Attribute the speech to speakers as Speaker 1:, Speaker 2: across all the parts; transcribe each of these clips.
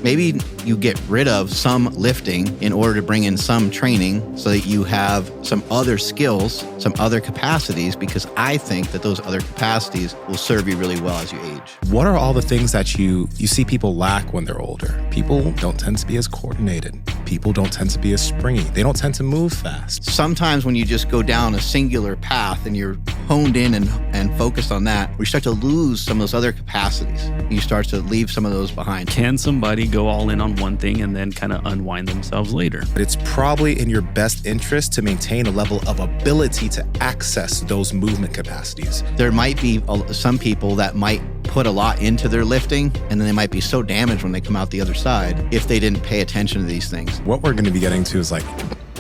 Speaker 1: Maybe you get rid of some lifting in order to bring in some training so that you have some other skills, some other capacities, because I think that those other capacities will serve you really well as you age.
Speaker 2: What are all the things that you see people lack when they're older? People don't tend to be as coordinated. People don't tend to be as springy. They don't tend to move fast.
Speaker 1: Sometimes when you just go down a singular path and you're honed in and focused on that, we start to lose some of those other capacities. You start to leave some of those behind.
Speaker 3: Can somebody go all in on one thing and then kind of unwind themselves later?
Speaker 2: But it's probably in your best interest to maintain a level of ability to access those movement capacities.
Speaker 1: There might be some people that might put a lot into their lifting, and then they might be so damaged when they come out the other side if they didn't pay attention to these things.
Speaker 2: What we're going to be getting to is like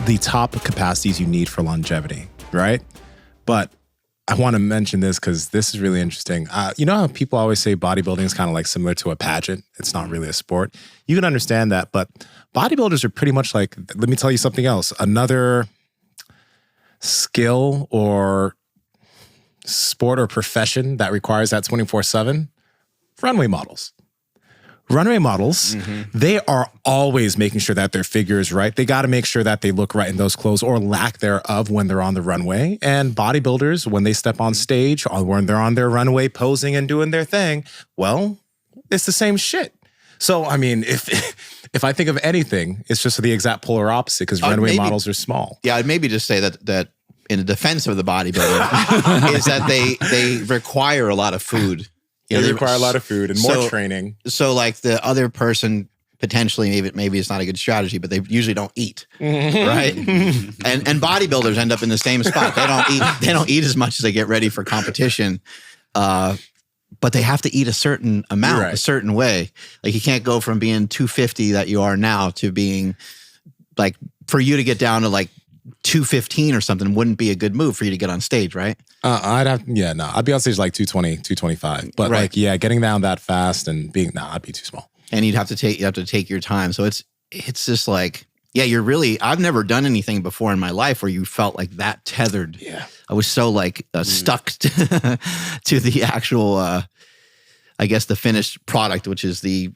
Speaker 2: the top capacities you need for longevity, right? But I want to mention this because this is really interesting. You know how people always say bodybuilding is kind of like similar to a pageant? It's not really a sport. You can understand that, but bodybuilders are pretty much like, let me tell you something else. Another skill or sport or profession that requires that 24/7, runway models. Runway models, they are always making sure that their figure is right. They got to make sure that they look right in those clothes or lack thereof when they're on the runway. And bodybuilders, when they step on stage or when they're on their runway posing and doing their thing, well, it's the same shit. So, I mean, if I think of anything, it's just the exact polar opposite because runway models are small.
Speaker 1: Yeah, I'd maybe just say that in the defense of the bodybuilder is that they require a lot of food.
Speaker 2: Yeah, they require a lot of food and more training.
Speaker 1: So like the other person, potentially, maybe it's not a good strategy, but they usually don't eat, right? And bodybuilders end up in the same spot. They don't eat as much as they get ready for competition, but they have to eat a certain amount, a certain way. Like you can't go from being 250 that you are now to being like, for you to get down to like 215 or something wouldn't be a good move for you to get on stage, right?
Speaker 2: I'd be on stage like 220, 225. But like, getting down that fast and I'd be too small. And
Speaker 1: you have to take your time. So it's just like, I've never done anything before in my life where you felt like that tethered.
Speaker 2: Yeah.
Speaker 1: I was so like stuck to the actual, I guess the finished product, which is the,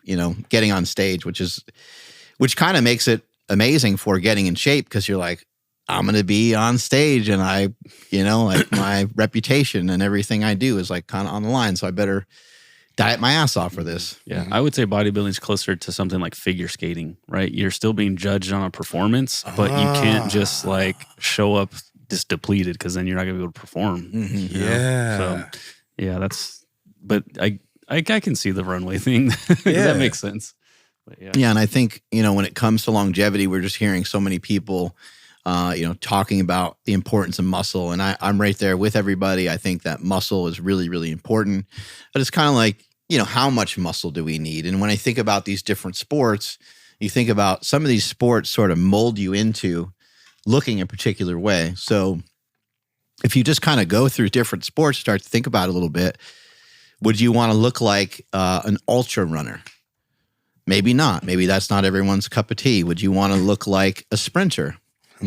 Speaker 1: getting on stage, which kind of makes it amazing for getting in shape because you're like, I'm going to be on stage and like my reputation and everything I do is like kind of on the line. So I better diet my ass off for this.
Speaker 3: Yeah. I would say bodybuilding is closer to something like figure skating, right? You're still being judged on a performance, but you can't just like show up just depleted because then you're not going to be able to perform.
Speaker 2: Yeah.
Speaker 3: So but I can see the runway thing. That makes sense. But
Speaker 1: yeah. And I think, when it comes to longevity, we're just hearing so many people talking about the importance of muscle. And I'm right there with everybody. I think that muscle is really, really important. But it's kind of like, how much muscle do we need? And when I think about these different sports, you think about some of these sports sort of mold you into looking a particular way. So if you just kind of go through different sports, start to think about it a little bit, would you want to look like an ultra runner? Maybe not. Maybe that's not everyone's cup of tea. Would you want to look like a sprinter?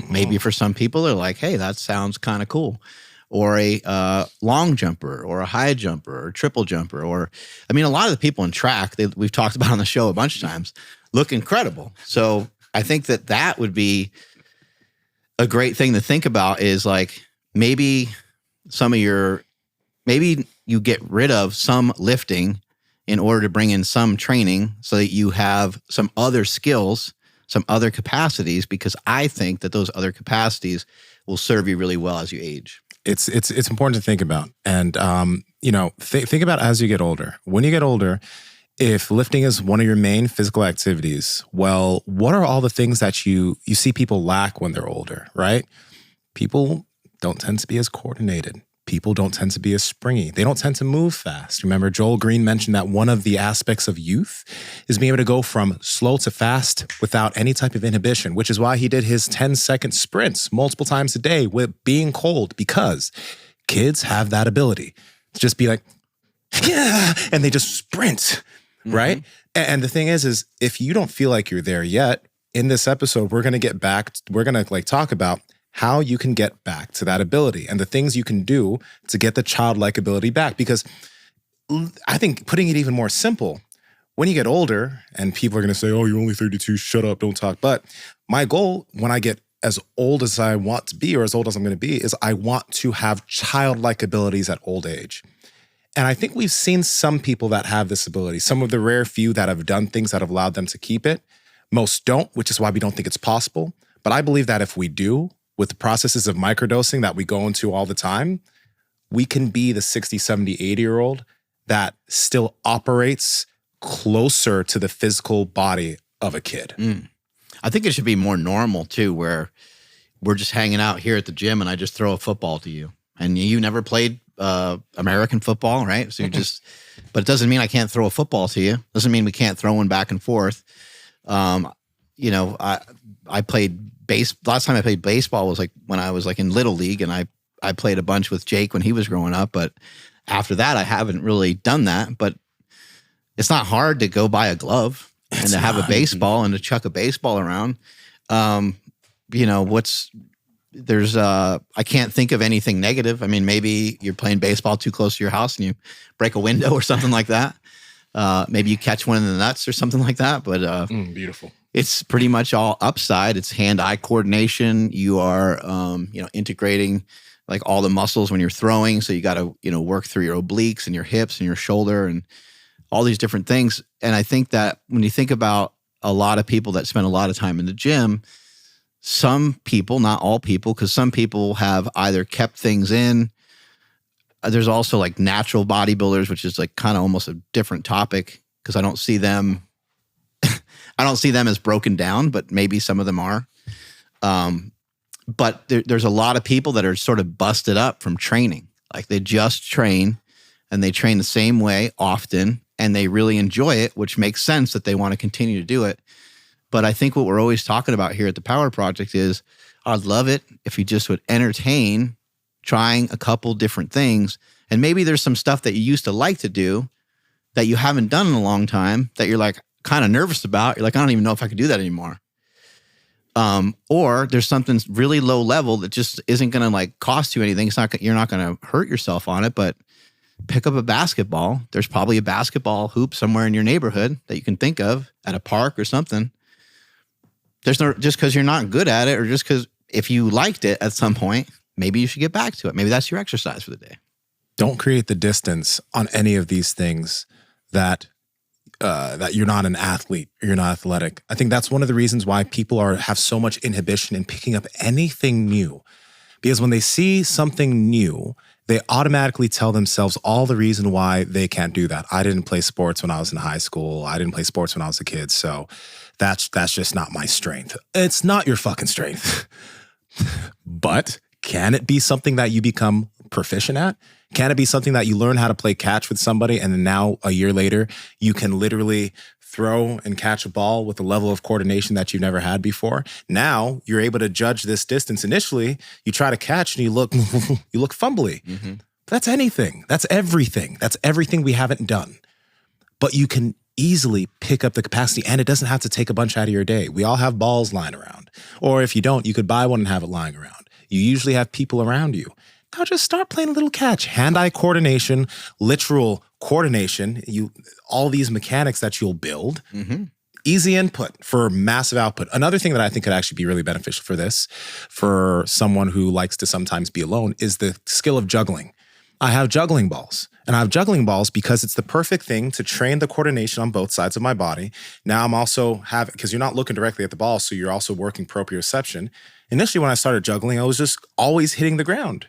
Speaker 1: Maybe for some people, they're like, hey, that sounds kind of cool. Or a long jumper or a high jumper or a triple jumper. Or, a lot of the people in track that we've talked about on the show a bunch of times look incredible. So I think that would be a great thing to think about is like maybe you get rid of some lifting in order to bring in some training so that you have some other skills, some other capacities, because I think that those other capacities will serve you really well as you age.
Speaker 2: It's important to think about. And, think about as you get older. When you get older, if lifting is one of your main physical activities, well, what are all the things that you see people lack when they're older, right? People don't tend to be as coordinated. People don't tend to be as springy. They don't tend to move fast. Remember, Joel Green mentioned that one of the aspects of youth is being able to go from slow to fast without any type of inhibition, which is why he did his 10-second sprints multiple times a day with being cold, because kids have that ability to just be like, yeah, and they just sprint, right? And the thing is if you don't feel like you're there yet, in this episode, we're going to talk about how you can get back to that ability and the things you can do to get the childlike ability back. Because I think putting it even more simple, when you get older, and people are going to say, oh, you're only 32, shut up, don't talk. But my goal when I get as old as I want to be, or as old as I'm going to be, is I want to have childlike abilities at old age. And I think we've seen some people that have this ability, some of the rare few that have done things that have allowed them to keep it. Most don't, which is why we don't think it's possible. But I believe that if we do, with the processes of microdosing that we go into all the time, we can be the 60, 70, 80-year-old that still operates closer to the physical body of a kid.
Speaker 1: I think it should be more normal too, where we're just hanging out here at the gym and I just throw a football to you. And you never played American football, right? So you just, but it doesn't mean I can't throw a football to you. Doesn't mean we can't throw one back and forth. You know, I played last time I played baseball was like when I was like in Little League, and I played a bunch with Jake when he was growing up. But after that, I haven't really done that. But it's not hard to go buy a glove and to have a baseball and to chuck a baseball around. You know, I can't think of anything negative. I mean, maybe you're playing baseball too close to your house and you break a window or something like that. Maybe you catch one in the nuts or something like that. But
Speaker 2: beautiful.
Speaker 1: It's pretty much all upside. It's hand-eye coordination. You are, you know, integrating like all the muscles when you're throwing. So you got to, you know, work through your obliques and your hips and your shoulder and all these different things. And I think that when you think about a lot of people that spend a lot of time in the gym, some people, not all people, because some people have either kept things in. There's also like natural bodybuilders, which is like kind of almost a different topic because I don't see them as broken down, but maybe some of them are. But there's a lot of people that are sort of busted up from training. Like they just train and they train the same way often and they really enjoy it, which makes sense that they want to continue to do it. But I think what we're always talking about here at the Power Project is I'd love it if you just would entertain trying a couple different things. And maybe there's some stuff that you used to like to do that you haven't done in a long time that you're like kind of nervous about. You're like, I don't even know if I could do that anymore. Or there's something really low level that just isn't going to like cost you anything. You're not going to hurt yourself on it, but pick up a basketball. There's probably a basketball hoop somewhere in your neighborhood that you can think of at a park or something. There's no, just because you're not good at it or just because if you liked it at some point, maybe you should get back to it. Maybe that's your exercise for the day.
Speaker 2: Don't create the distance on any of these things that you're not an athlete or you're not athletic. I think that's one of the reasons why people have so much inhibition in picking up anything new. Because when they see something new, they automatically tell themselves all the reason why they can't do that. I didn't play sports when I was in high school. I didn't play sports when I was a kid. So that's just not my strength. It's not your fucking strength. But can it be something that you become proficient at? Can it be something that you learn how to play catch with somebody and then now a year later you can literally throw and catch a ball with a level of coordination that you've never had before? Now you're able to judge this distance. Initially, you try to catch and you look fumbly. Mm-hmm. That's anything. That's everything. That's everything we haven't done. But you can easily pick up the capacity and it doesn't have to take a bunch out of your day. We all have balls lying around. Or if you don't, you could buy one and have it lying around. You usually have people around you. Now just start playing a little catch. Hand-eye coordination, literal coordination, all these mechanics that you'll build. Mm-hmm. Easy input for massive output. Another thing that I think could actually be really beneficial for this, for someone who likes to sometimes be alone, is the skill of juggling. I have juggling balls. And I have juggling balls because it's the perfect thing to train the coordination on both sides of my body. Now I'm also because you're not looking directly at the ball, so you're also working proprioception. Initially, when I started juggling, I was just always hitting the ground.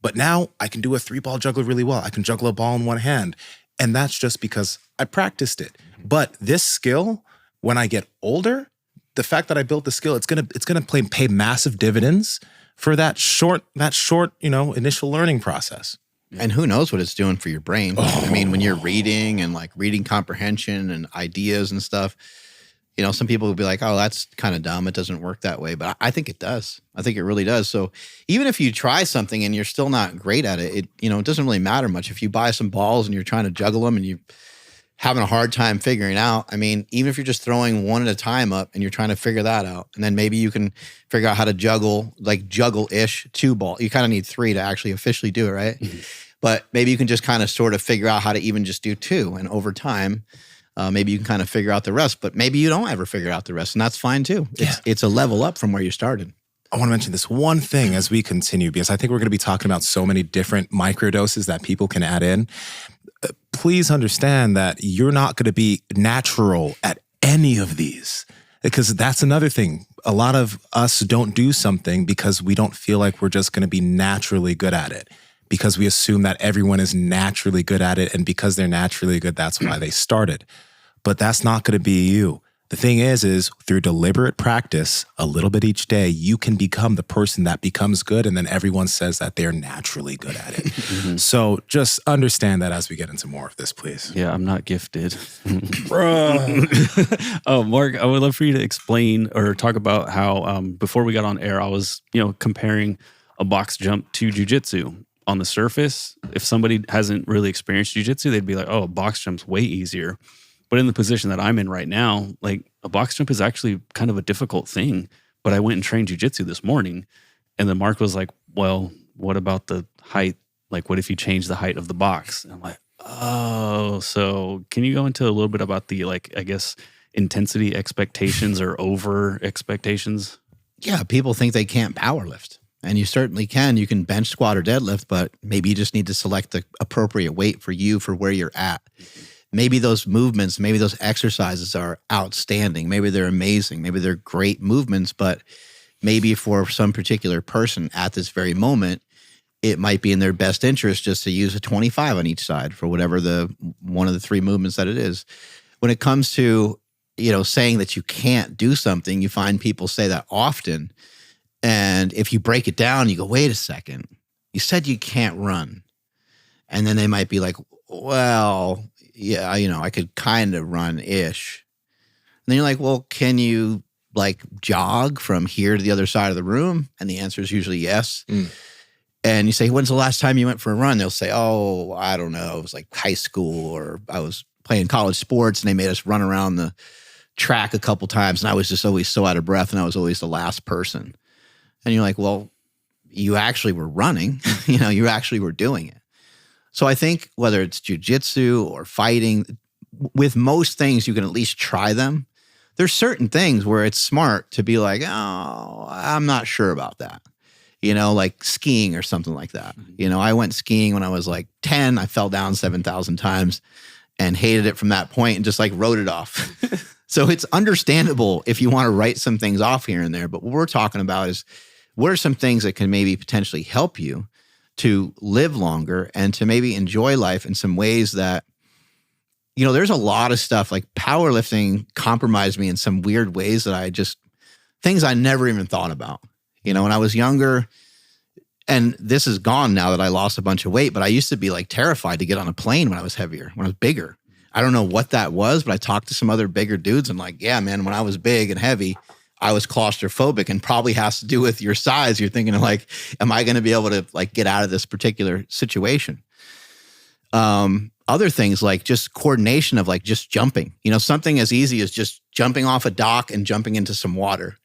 Speaker 2: But now I can do a 3-ball juggler really well. I can juggle a ball in one hand. And that's just because I practiced it. But this skill, when I get older, the fact that I built the skill, it's gonna pay massive dividends for that short, initial learning process.
Speaker 1: And who knows what it's doing for your brain. I mean, when you're reading and like reading comprehension and ideas and stuff, some people will be like, oh, that's kind of dumb. It doesn't work that way. But I think it does. I think it really does. So even if you try something and you're still not great at it, it doesn't really matter much. If you buy some balls and you're trying to juggle them and you're having a hard time figuring out, I mean, even if you're just throwing one at a time up and you're trying to figure that out, and then maybe you can figure out how to juggle-ish 2 ball. You kind of need 3 to actually officially do it, right? Mm-hmm. But maybe you can just kind of sort of figure out how to even just do 2. And over time, maybe you can kind of figure out the rest, but maybe you don't ever figure out the rest, and that's fine too. It's a level up from where you started.
Speaker 2: I want to mention this one thing as we continue, because I think we're going to be talking about so many different microdoses that people can add in. Please understand that you're not going to be natural at any of these, because that's another thing. A lot of us don't do something because we don't feel like we're just going to be naturally good at it, because we assume that everyone is naturally good at it. And because they're naturally good, that's why they started. But that's not going to be you. The thing is through deliberate practice, a little bit each day, you can become the person that becomes good, and then everyone says that they're naturally good at it. So just understand that as we get into more of this, please.
Speaker 3: Yeah, I'm not gifted. Oh, Mark, I would love for you to explain or talk about how before we got on air, I was comparing a box jump to jiu-jitsu. On the surface, if somebody hasn't really experienced jiu-jitsu, they'd be like, oh, a box jump's way easier. But in the position that I'm in right now, like a box jump is actually kind of a difficult thing. But I went and trained jiu-jitsu this morning, and then Mark was like, well, what about the height? Like, what if you change the height of the box? And I'm like, oh, so can you go into a little bit about the, like, I guess, intensity expectations or over expectations?
Speaker 1: Yeah, people think they can't power lift. And you certainly can. You can bench, squat, or deadlift, but maybe you just need to select the appropriate weight for you for where you're at. Maybe those movements, maybe those exercises are outstanding. Maybe they're amazing. Maybe they're great movements, but maybe for some particular person at this very moment, it might be in their best interest just to use a 25 on each side for whatever one of the three movements that it is. When it comes to, saying that you can't do something, you find people say that often. And if you break it down, you go, wait a second, you said you can't run. And then they might be like, well, yeah, I could kind of run-ish. And then you're like, well, can you like jog from here to the other side of the room? And the answer is usually yes. And you say, when's the last time you went for a run? They'll say, oh, I don't know. It was like high school, or I was playing college sports and they made us run around the track a couple times. And I was just always so out of breath, and I was always the last person. And you're like, well, you actually were running, you actually were doing it. So I think whether it's jiu-jitsu or fighting, with most things, you can at least try them. There's certain things where it's smart to be like, oh, I'm not sure about that. Like skiing or something like that. I went skiing when I was like 10. I fell down 7,000 times and hated it from that point and just like wrote it off. So it's understandable if you want to write some things off here and there. But what we're talking about is, what are some things that can maybe potentially help you to live longer and to maybe enjoy life in some ways that, there's a lot of stuff like powerlifting compromised me in some weird ways that things I never even thought about. When I was younger, and this is gone now that I lost a bunch of weight, but I used to be like terrified to get on a plane when I was heavier, when I was bigger. I don't know what that was, but I talked to some other bigger dudes and like, yeah, man, when I was big and heavy, I was claustrophobic, and probably has to do with your size. You're thinking of like, am I going to be able to like get out of this particular situation? Other things like just coordination of like just jumping, something as easy as just jumping off a dock and jumping into some water.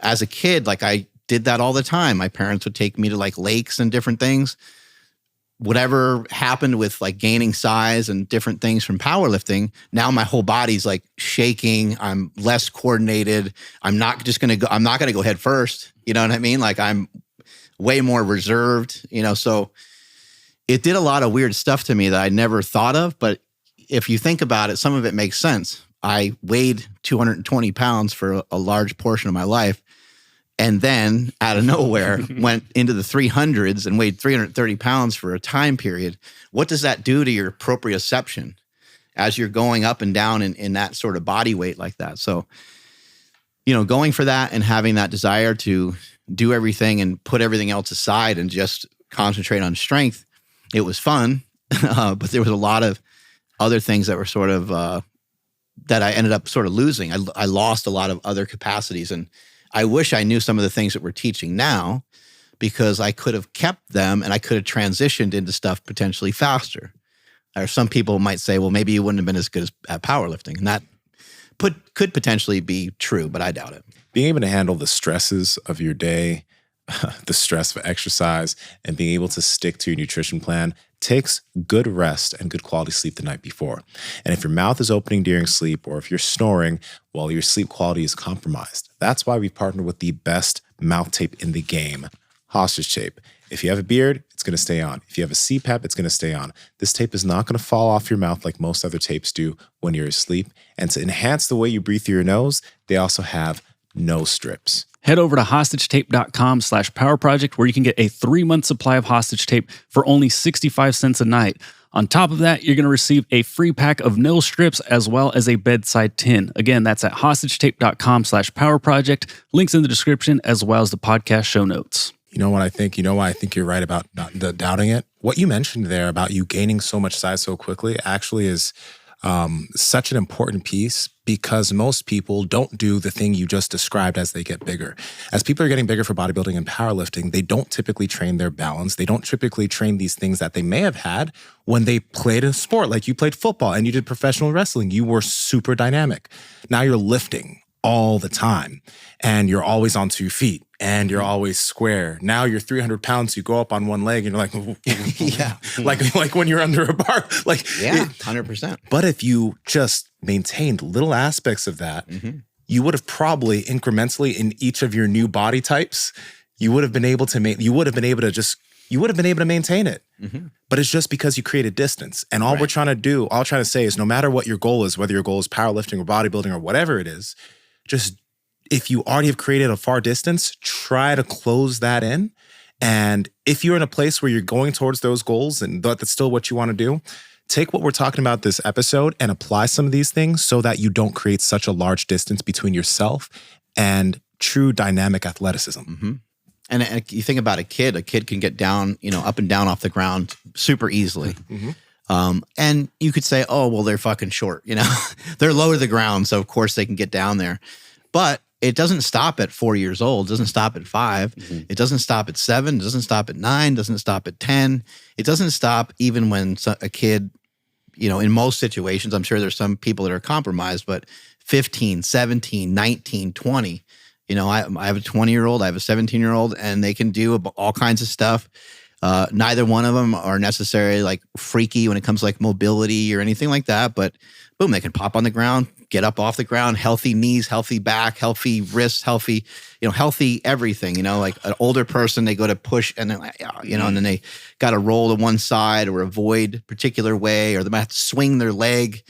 Speaker 1: As a kid, like I did that all the time. My parents would take me to like lakes and different things. Whatever happened with like gaining size and different things from powerlifting, now my whole body's like shaking. I'm less coordinated. I'm not going to go head first. You know what I mean? Like I'm way more reserved, so it did a lot of weird stuff to me that I never thought of. But if you think about it, some of it makes sense. I weighed 220 pounds for a large portion of my life. And then out of nowhere went into the 300s and weighed 330 pounds for a time period. What does that do to your proprioception as you're going up and down in that sort of body weight like that? So, going for that and having that desire to do everything and put everything else aside and just concentrate on strength, it was fun. But there was a lot of other things that were sort of, that I ended up sort of losing. I lost a lot of other capacities, and I wish I knew some of the things that we're teaching now, because I could have kept them and I could have transitioned into stuff potentially faster. Or some people might say, well, maybe you wouldn't have been as good at powerlifting. And that could potentially be true, but I doubt it.
Speaker 2: Being able to handle the stresses of your day, the stress of exercise and being able to stick to your nutrition plan takes good rest and good quality sleep the night before. And if your mouth is opening during sleep, or if you're snoring, well, your sleep quality is compromised. That's why we've partnered with the best mouth tape in the game, Hostage Tape. If you have a beard, it's going to stay on. If you have a CPAP, it's going to stay on. This tape is not going to fall off your mouth like most other tapes do when you're asleep. And to enhance the way you breathe through your nose, they also have nose strips.
Speaker 3: Head over to hostagetape.com/powerproject where you can get a 3-month supply of Hostage Tape for only 65 cents a night. On top of that, you're going to receive a free pack of nose strips as well as a bedside tin. Again, that's at hostagetape.com/powerproject. Links in the description as well as the podcast show notes.
Speaker 2: You know what I think? You know why I think you're right about not doubting it? What you mentioned there about you gaining so much size so quickly actually is such an important piece, because most people don't do the thing you just described as they get bigger. As people are getting bigger for bodybuilding and powerlifting, they don't typically train their balance. They don't typically train these things that they may have had when they played a sport. Like you played football and you did professional wrestling. You were super dynamic. Now you're lifting all the time and you're always on 2 feet and you're always square. Now you're 300 pounds, you go up on one leg and you're like,
Speaker 1: Yeah.
Speaker 2: like when you're under a bar, like,
Speaker 1: Yeah, 100%.
Speaker 2: But if you just maintained little aspects of that, you would have probably incrementally in each of your new body types, you would have been able to maintain it. But it's just because you created distance. And all we're trying to do, all I'm trying to say is no matter what your goal is, whether your goal is powerlifting or bodybuilding or whatever it is, just if you already have created a far distance, try to close that in. And if you're in a place where you're going towards those goals and that's still what you want to do, take what we're talking about this episode and apply some of these things so that you don't create such a large distance between yourself and true dynamic athleticism.
Speaker 1: And you think about a kid can get down, up and down off the ground super easily. And you could say, oh, well, they're fucking short, they're low to the ground. So of course they can get down there, but it doesn't stop at 4 years old. It doesn't stop at 5. It doesn't stop at 7. It doesn't stop at 9. It doesn't stop at 10. It doesn't stop even when a kid, in most situations, I'm sure there's some people that are compromised, but 15, 17, 19, 20, I have a 20-year-old, I have a 17-year-old, and they can do all kinds of stuff. Neither one of them are necessarily like freaky when it comes to like mobility or anything like that, but boom, they can pop on the ground, get up off the ground, healthy knees, healthy back, healthy wrists, healthy, healthy everything, like an older person, they go to push and then, and then they got to roll to one side or avoid a particular way, or they might have to swing their leg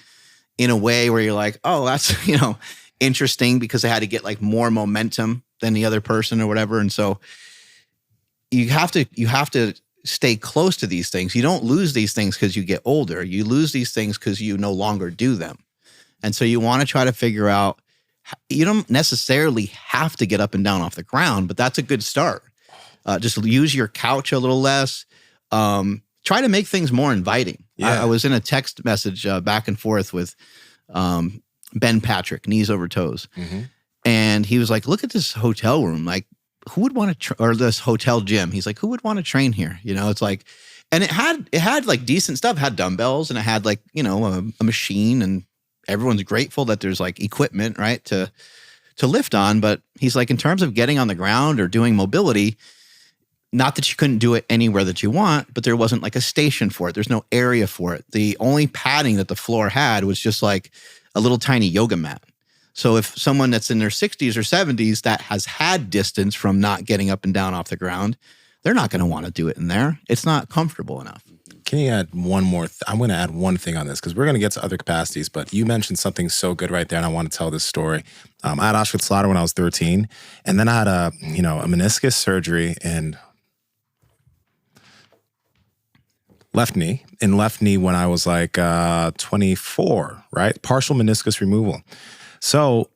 Speaker 1: in a way where you're like, oh, that's, interesting because they had to get like more momentum than the other person or whatever. And so you have to stay close to these things. You don't lose these things because you get older. You lose these things because you no longer do them. And so you want to try to figure out, you don't necessarily have to get up and down off the ground, but that's a good start. Just use your couch a little less. Try to make things more inviting.
Speaker 2: Yeah.
Speaker 1: I was in a text message back and forth with Ben Patrick, Knees Over Toes. And he was like, look at this hotel room. Like, who would want to, or this hotel gym? He's like, who would want to train here? It's like, and it had like decent stuff, it had dumbbells and it had like, a machine, and everyone's grateful that there's like equipment, right, to lift on. But he's like, in terms of getting on the ground or doing mobility, not that you couldn't do it anywhere that you want, but there wasn't like a station for it. There's no area for it. The only padding that the floor had was just like a little tiny yoga mat. So if someone that's in their 60s or 70s that has had distance from not getting up and down off the ground, they're not going to want to do it in there. It's not comfortable enough.
Speaker 2: Can you add one more? I'm going to add one thing on this because we're going to get to other capacities, but you mentioned something so good right there, and I want to tell this story. I had Auschwitz slaughter when I was 13, and then I had a meniscus surgery in left knee when I was like 24, right? Partial meniscus removal. So,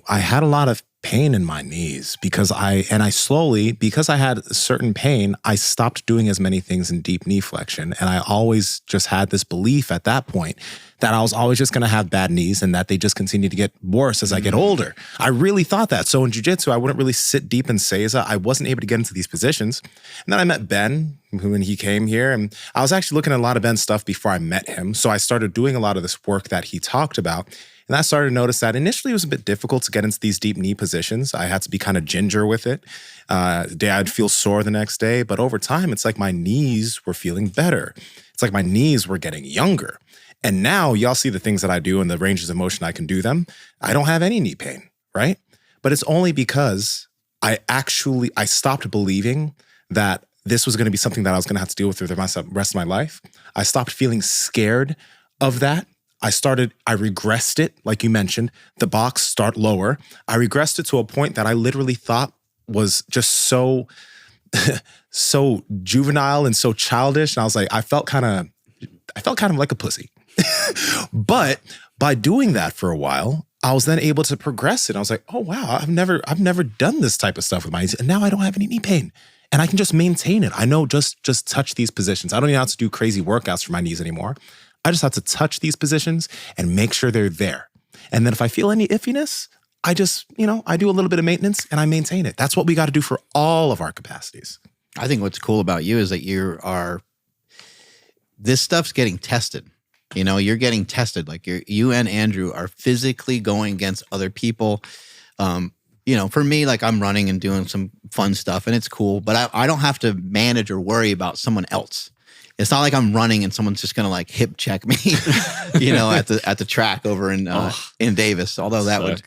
Speaker 2: I had a lot of pain in my knees because I had certain pain, I stopped doing as many things in deep knee flexion. And I always just had this belief at that point that I was always just going to have bad knees and that they just continue to get worse as I get older. I really thought that. So in jiu-jitsu, I wouldn't really sit deep in Seiza. I wasn't able to get into these positions. And then I met Ben when he came here, and I was actually looking at a lot of Ben's stuff before I met him. So I started doing a lot of this work that he talked about. And I started to notice that initially it was a bit difficult to get into these deep knee positions. I had to be kind of ginger with it. The day I'd feel sore the next day, but over time, it's like my knees were feeling better. It's like my knees were getting younger. And now y'all see the things that I do and the ranges of motion I can do them. I don't have any knee pain, right? But it's only because I stopped believing that this was going to be something that I was going to have to deal with for the rest of my life. I stopped feeling scared of that. I regressed it, like you mentioned, the box start lower. I regressed it to a point that I literally thought was just so juvenile and so childish. And I was like, I felt kind of like a pussy. But by doing that for a while, I was then able to progress it. I was like, oh wow, I've never done this type of stuff with my knees, and now I don't have any knee pain. And I can just maintain it. I know just touch these positions. I don't even have to do crazy workouts for my knees anymore. I just have to touch these positions and make sure they're there. And then if I feel any iffiness, I just, I do a little bit of maintenance and I maintain it. That's what we got to do for all of our capacities.
Speaker 1: I think what's cool about you is that this stuff's getting tested. You're getting tested. Like you and Andrew are physically going against other people. For me, like I'm running and doing some fun stuff and it's cool, but I don't have to manage or worry about someone else. It's not like I'm running and someone's just gonna like hip check me, at the track over in Davis. Although that would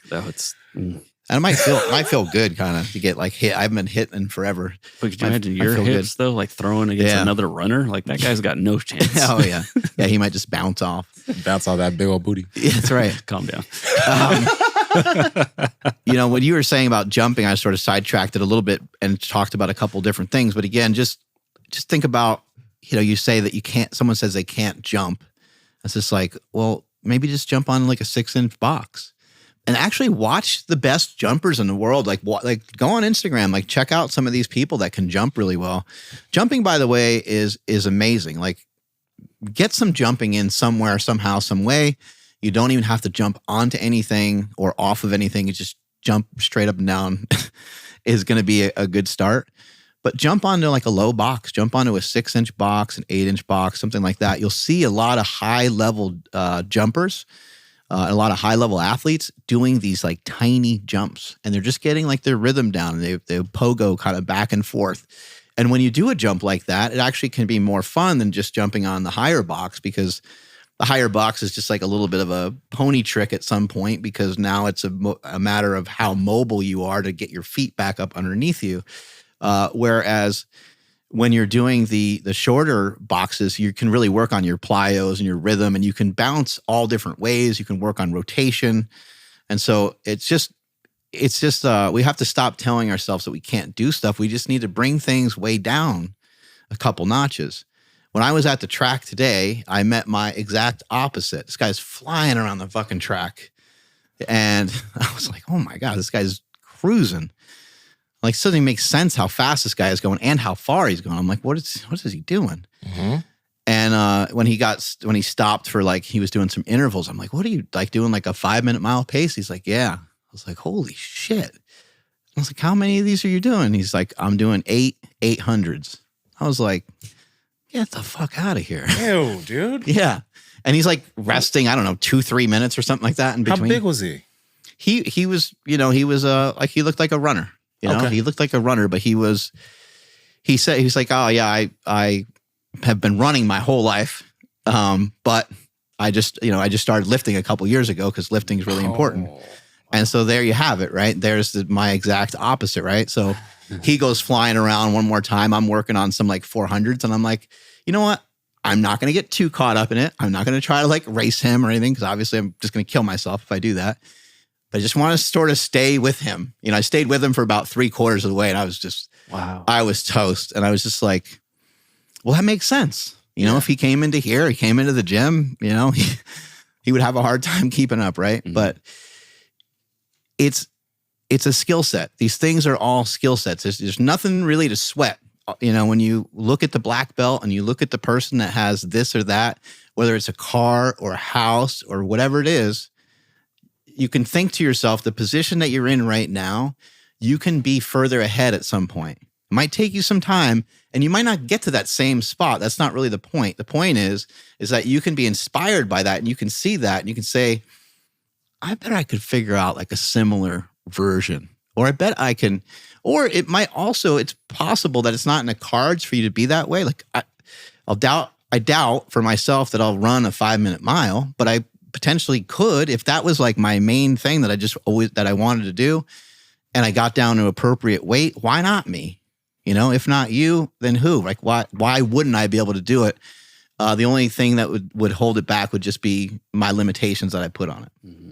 Speaker 1: and it might feel good kind of to get like hit. I haven't been hit in forever.
Speaker 3: But could you imagine your hips though, like throwing against another runner? Like that guy's got no chance.
Speaker 1: Oh yeah, yeah. He might just bounce off
Speaker 2: that big old booty.
Speaker 1: Yeah, that's right.
Speaker 3: Calm down.
Speaker 1: When you were saying about jumping, I sort of sidetracked it a little bit and talked about a couple different things. But again, just think about, you say that you can't, someone says they can't jump. It's just like, well, maybe just jump on like a 6-inch box and actually watch the best jumpers in the world. Like go on Instagram, like check out some of these people that can jump really well. Jumping, by the way, is amazing. Like get some jumping in somewhere, somehow, some way. You don't even have to jump onto anything or off of anything. You just jump straight up and down is going to be a good start. But jump onto like a low box, jump onto a 6-inch box, an 8-inch box, something like that. You'll see a lot of high-level jumpers, a lot of high-level athletes doing these like tiny jumps. And they're just getting like their rhythm down. And they pogo kind of back and forth. And when you do a jump like that, it actually can be more fun than just jumping on the higher box, because the higher box is just like a little bit of a pony trick at some point, because now it's a matter of how mobile you are to get your feet back up underneath you. Whereas when you're doing the shorter boxes, you can really work on your plyos and your rhythm, and you can bounce all different ways. You can work on rotation. And so it's just we have to stop telling ourselves that we can't do stuff. We just need to bring things way down a couple notches. When I was at the track today, I met my exact opposite. This guy's flying around the fucking track. And I was like, oh my God, this guy's cruising. Like, it doesn't even make sense how fast this guy is going and how far he's going. I'm like, what is he doing? Mm-hmm. And when he stopped for like, he was doing some intervals. I'm like, what are you like doing, like a 5-minute mile pace? He's like, yeah. I was like, holy shit. I was like, how many of these are you doing? He's like, I'm doing 800s. I was like, get the fuck out of here.
Speaker 2: Ew, dude.
Speaker 1: Yeah. And he's like resting, I don't know, 2-3 minutes or something like that in between.
Speaker 2: How big was he?
Speaker 1: He was, he was like, he looked like a runner. Okay. He looked like a runner, but he was like, oh yeah, I have been running my whole life. But I just started lifting a couple years ago because lifting is really important. And so there you have it, right? There's my exact opposite, right? So he goes flying around one more time. I'm working on some like 400s, and I'm like, you know what? I'm not going to get too caught up in it. I'm not going to try to like race him or anything, because obviously I'm just going to kill myself if I do that. But I just want to sort of stay with him. I stayed with him for about 3/4 of the way, and I was just,
Speaker 3: wow.
Speaker 1: I was toast. And I was just like, well, that makes sense. If he came into here, he came into the gym, he would have a hard time keeping up, right? Mm-hmm. But it's a skill set. These things are all skill sets. There's nothing really to sweat. When you look at the black belt and you look at the person that has this or that, whether it's a car or a house or whatever it is, you can think to yourself, the position that you're in right now, you can be further ahead at some point. It might take you some time, and you might not get to that same spot. That's not really the point. The point is that you can be inspired by that, and you can see that, and you can say, I bet I could figure out like a similar version. Or I bet I can, or it might also, it's possible that it's not in the cards for you to be that way. Like I doubt for myself that I'll run a 5-minute mile, but I potentially could if that was like my main thing that I wanted to do, and I got down to appropriate weight. Why not me? You know, if not you, then who? Like why wouldn't I be able to do it? The only thing that would hold it back would just be my limitations that I put on it.
Speaker 3: Mm-hmm.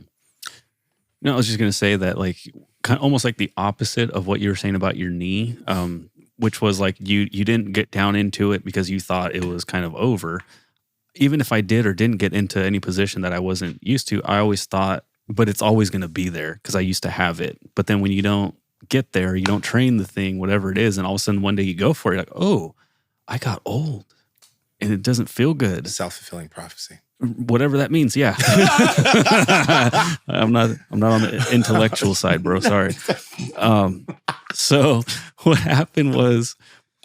Speaker 3: No, I was just going to say that, like, kind of almost like the opposite of what you were saying about your knee, which was like you didn't get down into it because you thought it was kind of over. Even if I did or didn't get into any position that I wasn't used to, I always thought, but it's always going to be there because I used to have it. But then when you don't get there, you don't train the thing, whatever it is, and all of a sudden one day you go for it, like, oh, I got old and it doesn't feel good.
Speaker 2: Self-fulfilling prophecy.
Speaker 3: Whatever that means, yeah. I'm not on the intellectual side, bro. Sorry. So what happened was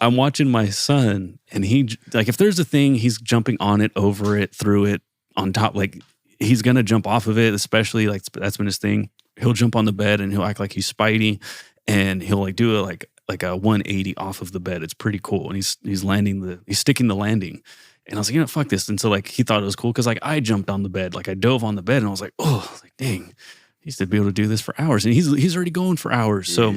Speaker 3: I'm watching my son, and he, like, if there's a thing, he's jumping on it, over it, through it, on top. Like, he's gonna jump off of it, especially like that's been his thing. He'll jump on the bed and he'll act like he's Spidey, and he'll like do it like a 180 off of the bed. It's pretty cool, and he's sticking the landing. And I was like, you know, fuck this. And so like he thought it was cool because like I jumped on the bed, like I dove on the bed, and I was like, oh, like dang, he used to be able to do this for hours, and he's already going for hours. So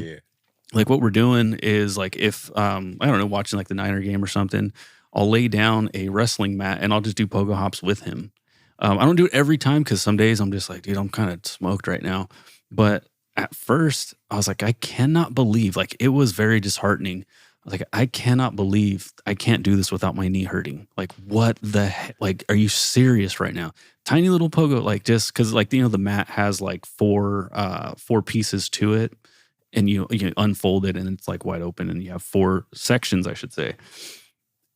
Speaker 3: like what we're doing is like if I don't know, watching like the Niner game or something, I'll lay down a wrestling mat and I'll just do pogo hops with him. I don't do it every time because some days I'm just like, dude, I'm kind of smoked right now. But at first I was like, I cannot believe, like it was very disheartening. Like, I cannot believe I can't do this without my knee hurting. Like, what the heck? Like, are you serious right now? Tiny little pogo, like just because, like, you know, the mat has like four pieces to it, and you unfold it and it's like wide open, and you have 4 sections, I should say.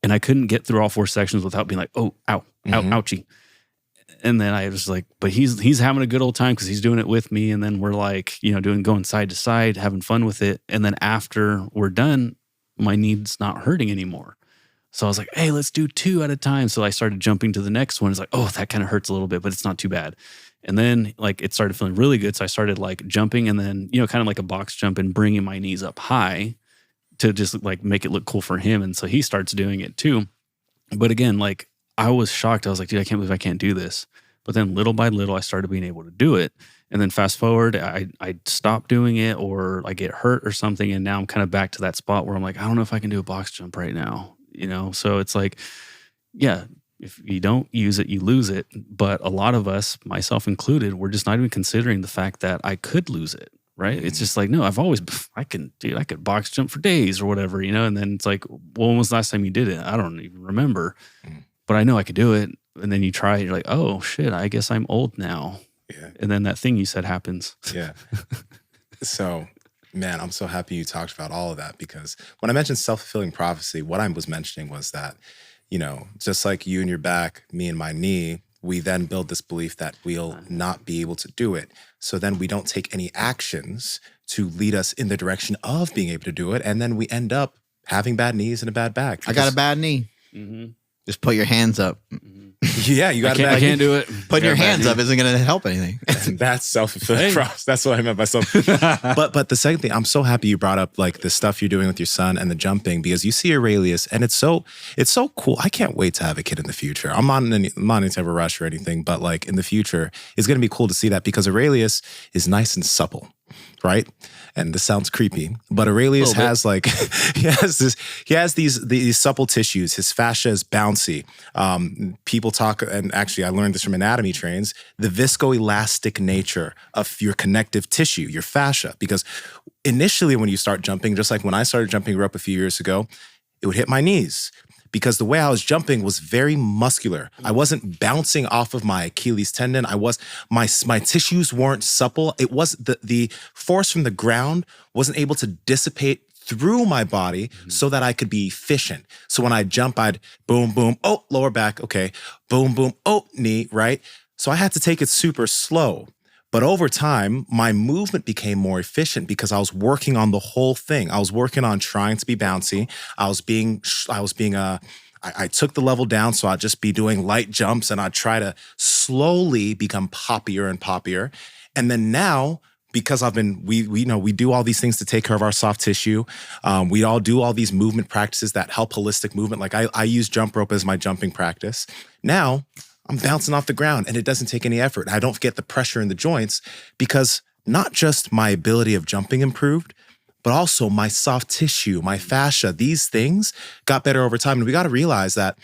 Speaker 3: And I couldn't get through all 4 sections without being like, oh, ow, ouchie. And then I was like, but he's having a good old time because he's doing it with me. And then we're like, you know, going side to side, having fun with it. And then after we're done, my knee's not hurting anymore. So I was like, hey, let's do 2 at a time. So I started jumping to the next one. It's like, oh, that kind of hurts a little bit, but it's not too bad. And then like it started feeling really good. So I started like jumping, and then, you know, kind of like a box jump and bringing my knees up high to just like make it look cool for him. And so he starts doing it too. But again, like I was shocked. I was like, dude, I can't believe I can't do this. But then little by little, I started being able to do it. And then fast forward, I stopped doing it, or I get hurt or something. And now I'm kind of back to that spot where I'm like, I don't know if I can do a box jump right now, you know? So it's like, yeah, if you don't use it, you lose it. But a lot of us, myself included, we're just not even considering the fact that I could lose it, right? It's just like, no, I could box jump for days or whatever, you know? And then it's like, well, when was the last time you did it? I don't even remember, but I know I could do it. And then you try it, you're like, oh shit, I guess I'm old now.
Speaker 2: Yeah.
Speaker 3: And then that thing you said happens.
Speaker 2: Yeah. So, man, I'm so happy you talked about all of that, because when I mentioned self-fulfilling prophecy, what I was mentioning was that, you know, just like you and your back, me and my knee, we then build this belief that we'll not be able to do it. So then we don't take any actions to lead us in the direction of being able to do it. And then we end up having bad knees and a bad back.
Speaker 1: I got a bad knee.
Speaker 3: Mm-hmm.
Speaker 1: Just put your hands up.
Speaker 2: Yeah, you got a bad knee.
Speaker 3: I can't do it.
Speaker 1: Putting your hands up isn't going to help anything.
Speaker 2: That's self-fulfilling prophecy. That's what I meant by self. But the second thing, I'm so happy you brought up like the stuff you're doing with your son and the jumping, because you see Aurelius, and it's so cool. I can't wait to have a kid in the future. I'm not in any type of rush or anything, but like in the future, it's going to be cool to see that, because Aurelius is nice and supple, right? And this sounds creepy, but Aurelius has like, he has these supple tissues. His fascia is bouncy. People talk, and actually I learned this from anatomy trains, the viscoelastic nature of your connective tissue, your fascia. Because initially when you start jumping, just like when I started jumping rope a few years ago, it would hit my knees, because the way I was jumping was very muscular. I wasn't bouncing off of my Achilles tendon. My tissues weren't supple. It was the force from the ground wasn't able to dissipate through my body so that I could be efficient. So when I jump, I'd boom, boom, oh, lower back, okay, boom, boom, oh, knee, right? So I had to take it super slow. But over time, my movement became more efficient because I was working on the whole thing. I was working on trying to be bouncy. I took the level down, so I'd just be doing light jumps, and I'd try to slowly become poppier and poppier. And then now, because we do all these things to take care of our soft tissue. We all do all these movement practices that help holistic movement. Like I use jump rope as my jumping practice. Now I'm bouncing off the ground and it doesn't take any effort. I don't get the pressure in the joints because not just my ability of jumping improved, but also my soft tissue, my fascia, these things got better over time. And we got to realize that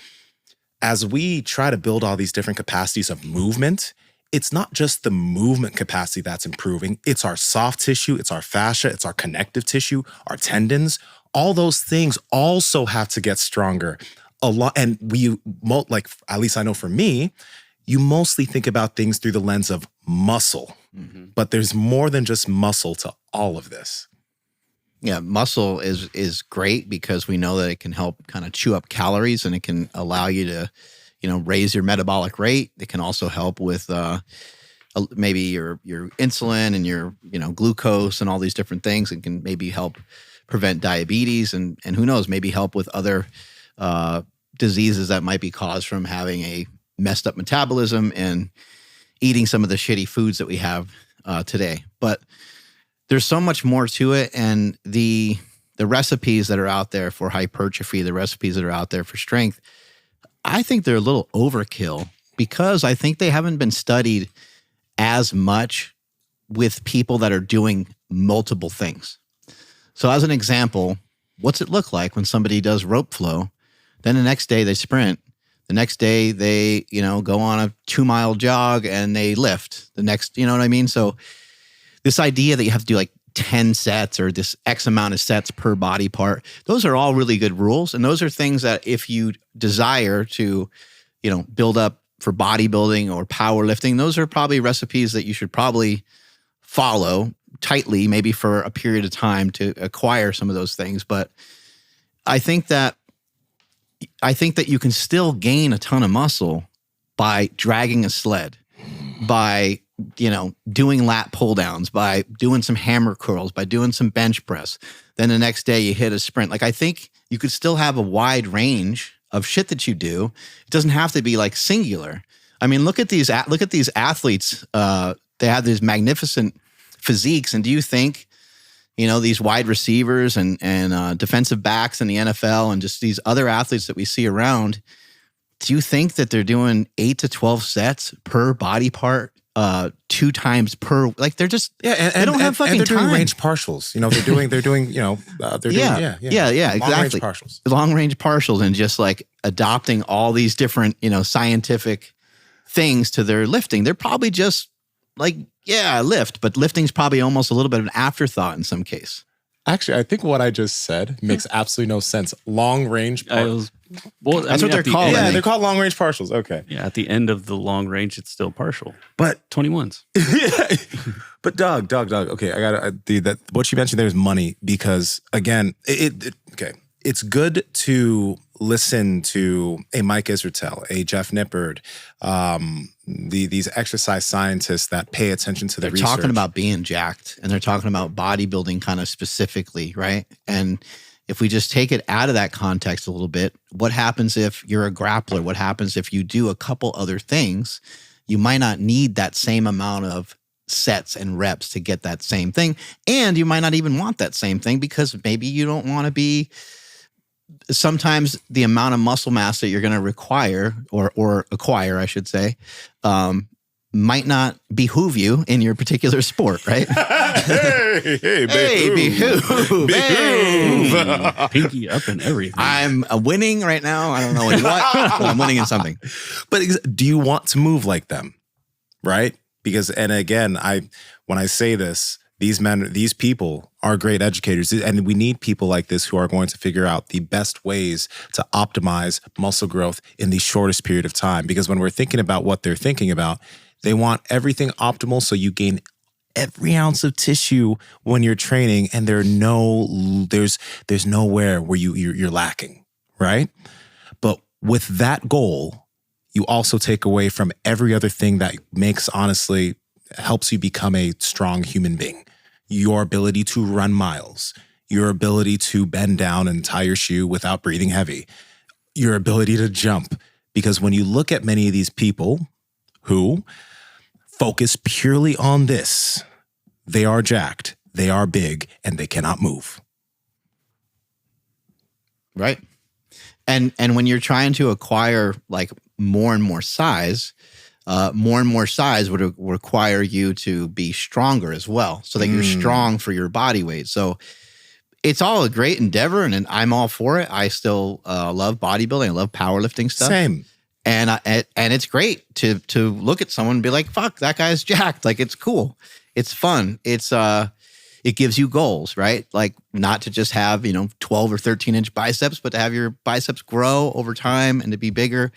Speaker 2: as we try to build all these different capacities of movement, it's not just the movement capacity that's improving. It's our soft tissue, it's our fascia, it's our connective tissue, our tendons. All those things also have to get stronger. A lot, and like at least I know for me, you mostly think about things through the lens of muscle, but there's more than just muscle to all of this.
Speaker 1: Yeah, muscle is great because we know that it can help kind of chew up calories and it can allow you to, raise your metabolic rate. It can also help with maybe your insulin and your, glucose and all these different things. It can maybe help prevent diabetes and who knows, maybe help with other diseases that might be caused from having a messed up metabolism and eating some of the shitty foods that we have today. But there's so much more to it, and the recipes that are out there for hypertrophy, the recipes that are out there for strength, I think they're a little overkill because I think they haven't been studied as much with people that are doing multiple things. So as an example, what's it look like when somebody does rope flow, then the next day they sprint, the next day they, go on a 2-mile jog and they lift the next, you know what I mean? So this idea that you have to do like 10 sets or this X amount of sets per body part, those are all really good rules. And those are things that if you desire to, build up for bodybuilding or powerlifting, those are probably recipes that you should probably follow tightly, maybe for a period of time to acquire some of those things. But I think that you can still gain a ton of muscle by dragging a sled, by doing lat pull downs, by doing some hammer curls, by doing some bench press. Then the next day you hit a sprint. Like I think you could still have a wide range of shit that you do. It doesn't have to be like singular. I mean, look at these athletes. They have these magnificent physiques. And do you think, these wide receivers and defensive backs in the NFL and just these other athletes that we see around, do you think that they're doing 8 to 12 sets per body part? 2 times per, like they're just, they don't have fucking
Speaker 2: they're
Speaker 1: time.
Speaker 2: Doing range partials, they're doing,
Speaker 1: exactly. Long range partials and just like adopting all these different, scientific things to their lifting. They're probably just like, lift, but lifting's probably almost a little bit of an afterthought in some case.
Speaker 2: Actually, I think what I just said makes absolutely no sense. Long range partials.
Speaker 1: That's what they're called.
Speaker 2: Yeah, they're called long range partials. Okay.
Speaker 3: Yeah, at the end of the long range, it's still partial.
Speaker 2: But
Speaker 3: 21s.
Speaker 2: But Doug. Okay, I gotta what you mentioned there is money because again, it's good to listen to a Mike Israetel, a Jeff Nippard, these exercise scientists that pay attention to the research.
Speaker 1: They're talking about being jacked and they're talking about bodybuilding kind of specifically, right? And if we just take it out of that context a little bit, what happens if you're a grappler? What happens if you do a couple other things? You might not need that same amount of sets and reps to get that same thing. And you might not even want that same thing because maybe you don't want to be. Sometimes the amount of muscle mass that you're going to require or acquire, I should say, might not behoove you in your particular sport, right?
Speaker 2: hey,
Speaker 1: behoove. Hey.
Speaker 3: Pinky up and everything.
Speaker 1: I'm winning right now. I don't know what, but I'm winning in something.
Speaker 2: But do you want to move like them, right? Because, and again, when I say this, these people are great educators, and we need people like this who are going to figure out the best ways to optimize muscle growth in the shortest period of time. Because when we're thinking about what they're thinking about, they want everything optimal so you gain every ounce of tissue when you're training, and there's nowhere where you're lacking, right? But with that goal, you also take away from every other thing that helps you become a strong human being. Your ability to run miles, your ability to bend down and tie your shoe without breathing heavy, your ability to jump. Because when you look at many of these people who, focus purely on this, they are jacked, they are big, and they cannot move.
Speaker 1: Right. And when you're trying to acquire like more and more size would require you to be stronger as well, so that you're strong for your body weight. So it's all a great endeavor, and I'm all for it. I still love bodybuilding. I love powerlifting stuff.
Speaker 2: Same.
Speaker 1: And it's great to look at someone and be like, fuck, that guy's jacked. Like, it's cool. It's fun. It gives you goals, right? Like, not to just have, 12 or 13 inch biceps, but to have your biceps grow over time and to be bigger.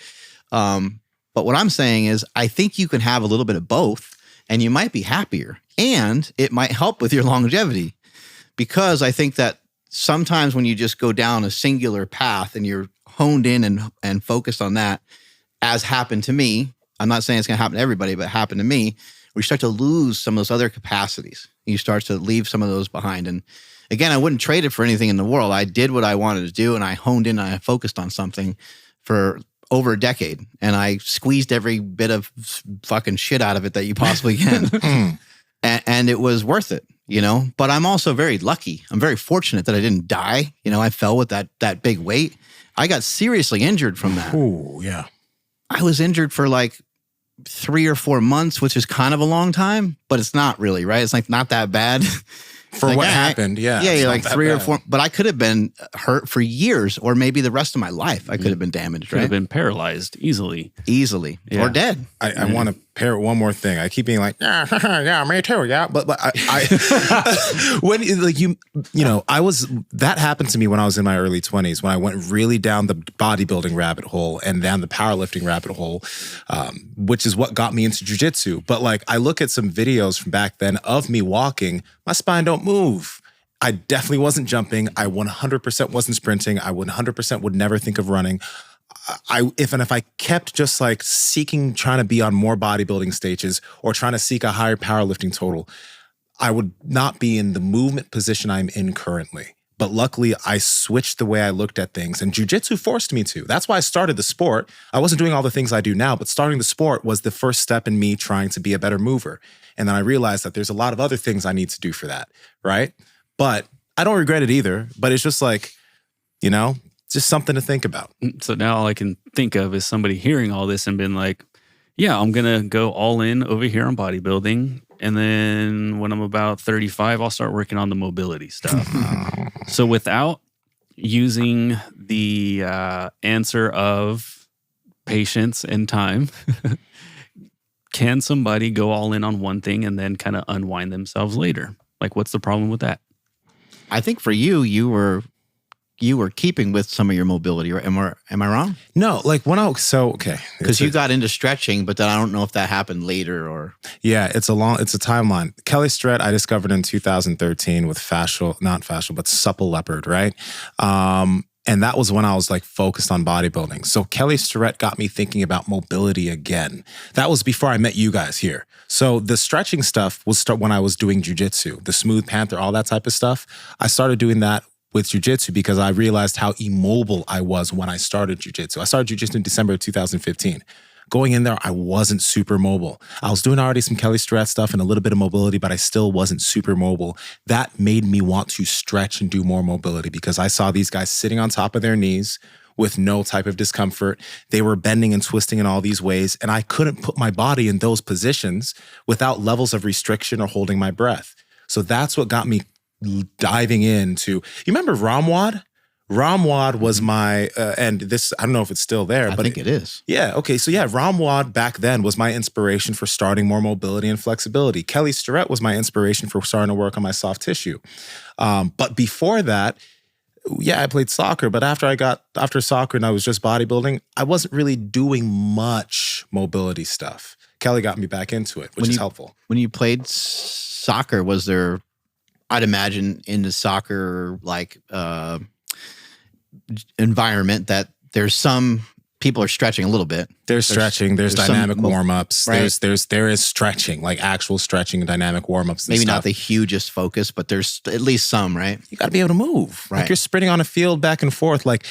Speaker 1: But what I'm saying is, I think you can have a little bit of both, and you might be happier, and it might help with your longevity, because I think that sometimes when you just go down a singular path and you're honed in and focused on that, as happened to me, I'm not saying it's going to happen to everybody, but it happened to me, where you start to lose some of those other capacities. You start to leave some of those behind. And again, I wouldn't trade it for anything in the world. I did what I wanted to do, and I honed in and I focused on something for over a decade, and I squeezed every bit of fucking shit out of it that you possibly can. and it was worth it, But I'm also very lucky. I'm very fortunate that I didn't die. I fell with that big weight. I got seriously injured from that.
Speaker 2: Oh, yeah.
Speaker 1: I was injured for like 3 or 4 months, which is kind of a long time, but it's not really, right? It's like not that bad.
Speaker 2: For like, what happened, yeah.
Speaker 1: Yeah, like 3 or 4, but I could have been hurt for years, or maybe the rest of my life. I could have been damaged,
Speaker 3: Could have been paralyzed easily.
Speaker 1: Or dead.
Speaker 2: I want to pair one more thing. I keep being like, yeah, me too, yeah. But I when like that happened to me when I was in my early 20s, when I went really down the bodybuilding rabbit hole and down the powerlifting rabbit hole, which is what got me into jiu-jitsu. But like, I look at some videos from back then of me walking, my spine don't move. I definitely wasn't jumping. I 100% wasn't sprinting. I 100% would never think of running. If I kept just like trying to be on more bodybuilding stages or trying to seek a higher powerlifting total, I would not be in the movement position I'm in currently. But luckily, I switched the way I looked at things, and jiu-jitsu forced me to. That's why I started the sport. I wasn't doing all the things I do now, but starting the sport was the first step in me trying to be a better mover. And then I realized that there's a lot of other things I need to do for that, right? But I don't regret it either. But it's just like, just something to think about.
Speaker 3: So now all I can think of is somebody hearing all this and been like, yeah, I'm going to go all in over here on bodybuilding. And then when I'm about 35, I'll start working on the mobility stuff. So without using the answer of patience and time, can somebody go all in on one thing and then kind of unwind themselves later? Like, what's the problem with that?
Speaker 1: I think for you were keeping with some of your mobility, right? Am I wrong?
Speaker 2: No, like okay.
Speaker 1: Because you got into stretching, but then I don't know if that happened later or.
Speaker 2: Yeah, it's a timeline. Kelly Starrett, I discovered in 2013 with supple leopard, right? And that was when I was like focused on bodybuilding. So Kelly Starrett got me thinking about mobility again. That was before I met you guys here. So the stretching stuff was when I was doing jiu-jitsu, the smooth panther, all that type of stuff. I started doing that with jiu-jitsu because I realized how immobile I was when I started jiu-jitsu. I started jiu-jitsu in December of 2015. Going in there, I wasn't super mobile. I was doing already some Kelly Starrett stuff and a little bit of mobility, but I still wasn't super mobile. That made me want to stretch and do more mobility because I saw these guys sitting on top of their knees with no type of discomfort. They were bending and twisting in all these ways, and I couldn't put my body in those positions without levels of restriction or holding my breath. So that's what got me diving into, you remember Ramwad? Ramwad was my, and this, I don't know if it's still there, but
Speaker 1: I think it is.
Speaker 2: Yeah. Okay. So yeah, Ramwad back then was my inspiration for starting more mobility and flexibility. Kelly Starrett was my inspiration for starting to work on my soft tissue. But before that, yeah, I played soccer, but after soccer and I was just bodybuilding, I wasn't really doing much mobility stuff. Kelly got me back into it, which is helpful.
Speaker 1: When you played soccer, was there, I'd imagine in the soccer like environment that there's some people are stretching a little bit.
Speaker 2: There's stretching, there's dynamic warm-ups.
Speaker 1: Right.
Speaker 2: There is stretching, like actual stretching and dynamic warm-ups.
Speaker 1: Maybe not the hugest focus, but there's at least some, right?
Speaker 2: You got to be able to move.
Speaker 1: Right.
Speaker 2: Like you're sprinting on a field back and forth. Like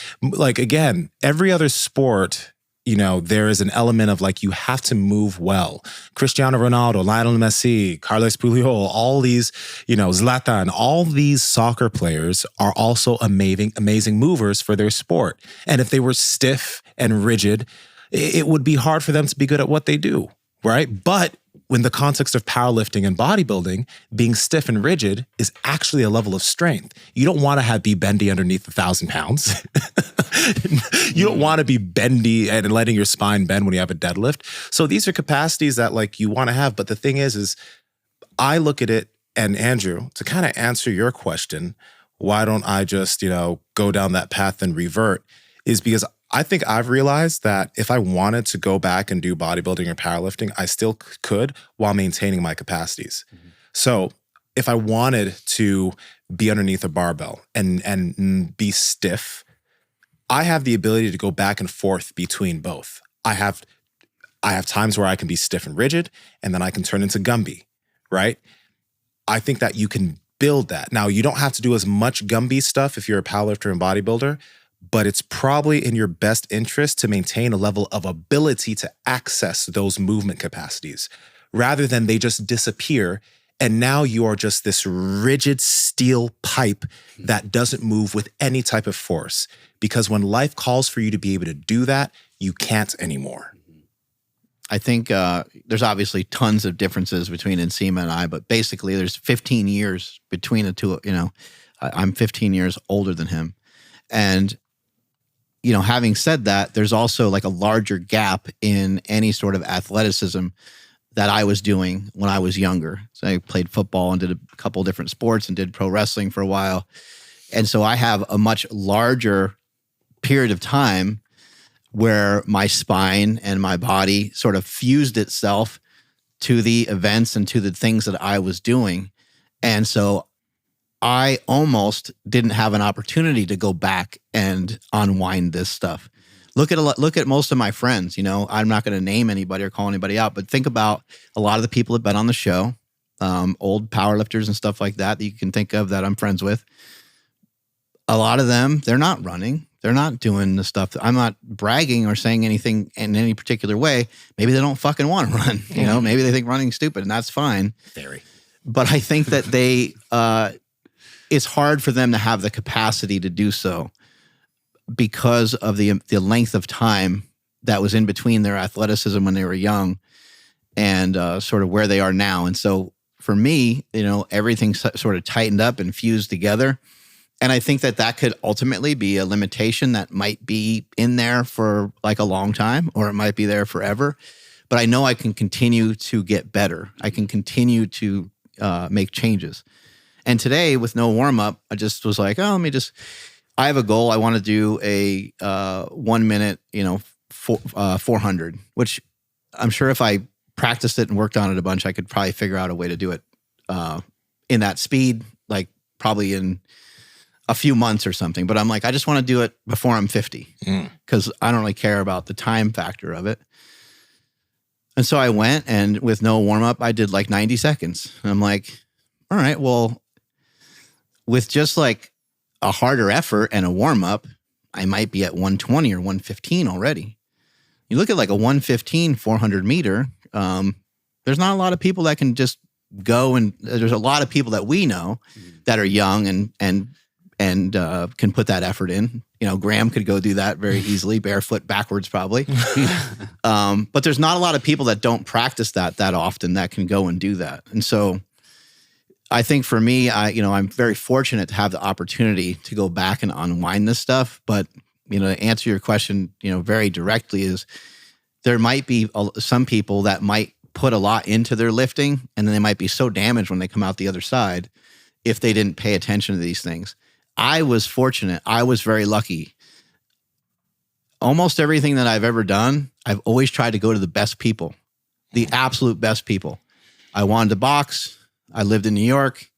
Speaker 2: again, every other sport there is an element of like, you have to move well. Cristiano Ronaldo, Lionel Messi, Carlos Puyol, all these, Zlatan, all these soccer players are also amazing movers for their sport. And if they were stiff and rigid, it would be hard for them to be good at what they do, right? But in the context of powerlifting and bodybuilding, being stiff and rigid is actually a level of strength. You don't want to be bendy underneath 1,000 pounds. You don't want to be bendy and letting your spine bend when you have a deadlift. So these are capacities that like you want to have. But the thing is I look at it, and Andrew, to kind of answer your question, why don't I just, go down that path and revert, is because I think I've realized that if I wanted to go back and do bodybuilding or powerlifting, I still could while maintaining my capacities. Mm-hmm. So if I wanted to be underneath a barbell and be stiff, I have the ability to go back and forth between both. I have times where I can be stiff and rigid, and then I can turn into Gumby, right? I think that you can build that. Now, you don't have to do as much Gumby stuff if you're a powerlifter and bodybuilder, but it's probably in your best interest to maintain a level of ability to access those movement capacities rather than they just disappear. And now you are just this rigid steel pipe that doesn't move with any type of force. Because when life calls for you to be able to do that, you can't anymore.
Speaker 1: I think there's obviously tons of differences between Nsima and I, but basically there's 15 years between the two. I'm 15 years older than him. And having said that, there's also like a larger gap in any sort of athleticism that I was doing when I was younger. So I played football and did a couple different sports and did pro wrestling for a while. And so I have a much larger period of time where my spine and my body sort of fused itself to the events and to the things that I was doing. And so I almost didn't have an opportunity to go back and unwind this stuff. Look at most of my friends. I'm not going to name anybody or call anybody out, but think about a lot of the people that've been on the show, old powerlifters and stuff like that you can think of that I'm friends with. A lot of them, they're not running. They're not doing the stuff. I'm not bragging or saying anything in any particular way. Maybe they don't fucking want to run. Maybe they think running's stupid, and that's fine.
Speaker 2: Very.
Speaker 1: But I think that they. It's hard for them to have the capacity to do so because of the length of time that was in between their athleticism when they were young and sort of where they are now. And so for me, everything sort of tightened up and fused together. And I think that could ultimately be a limitation that might be in there for like a long time, or it might be there forever. But I know I can continue to get better. I can continue to make changes. And today, with no warm-up, I just was like, I have a goal. I want to do a 1 minute, 400, which I'm sure if I practiced it and worked on it a bunch, I could probably figure out a way to do it in that speed, like probably in a few months or something. But I'm like, I just want to do it before I'm 50 because I don't really care about the time factor of it. And so I went, and with no warm-up, I did like 90 seconds. And I'm like, all right, well, with just like a harder effort and a warm-up, I might be at 120 or 115 already. You look at like a 115 400 meter, there's not a lot of people that can just go, and there's a lot of people that we know that are young and can put that effort in. Graham could go do that very easily, barefoot backwards probably. But there's not a lot of people that don't practice that often that can go and do that. And so I think for me, I'm very fortunate to have the opportunity to go back and unwind this stuff. But, to answer your question, very directly is there might be some people that might put a lot into their lifting, and then they might be so damaged when they come out the other side if they didn't pay attention to these things. I was fortunate. I was very lucky. Almost everything that I've ever done, I've always tried to go to the best people, the absolute best people. I wanted to box. I lived in New York.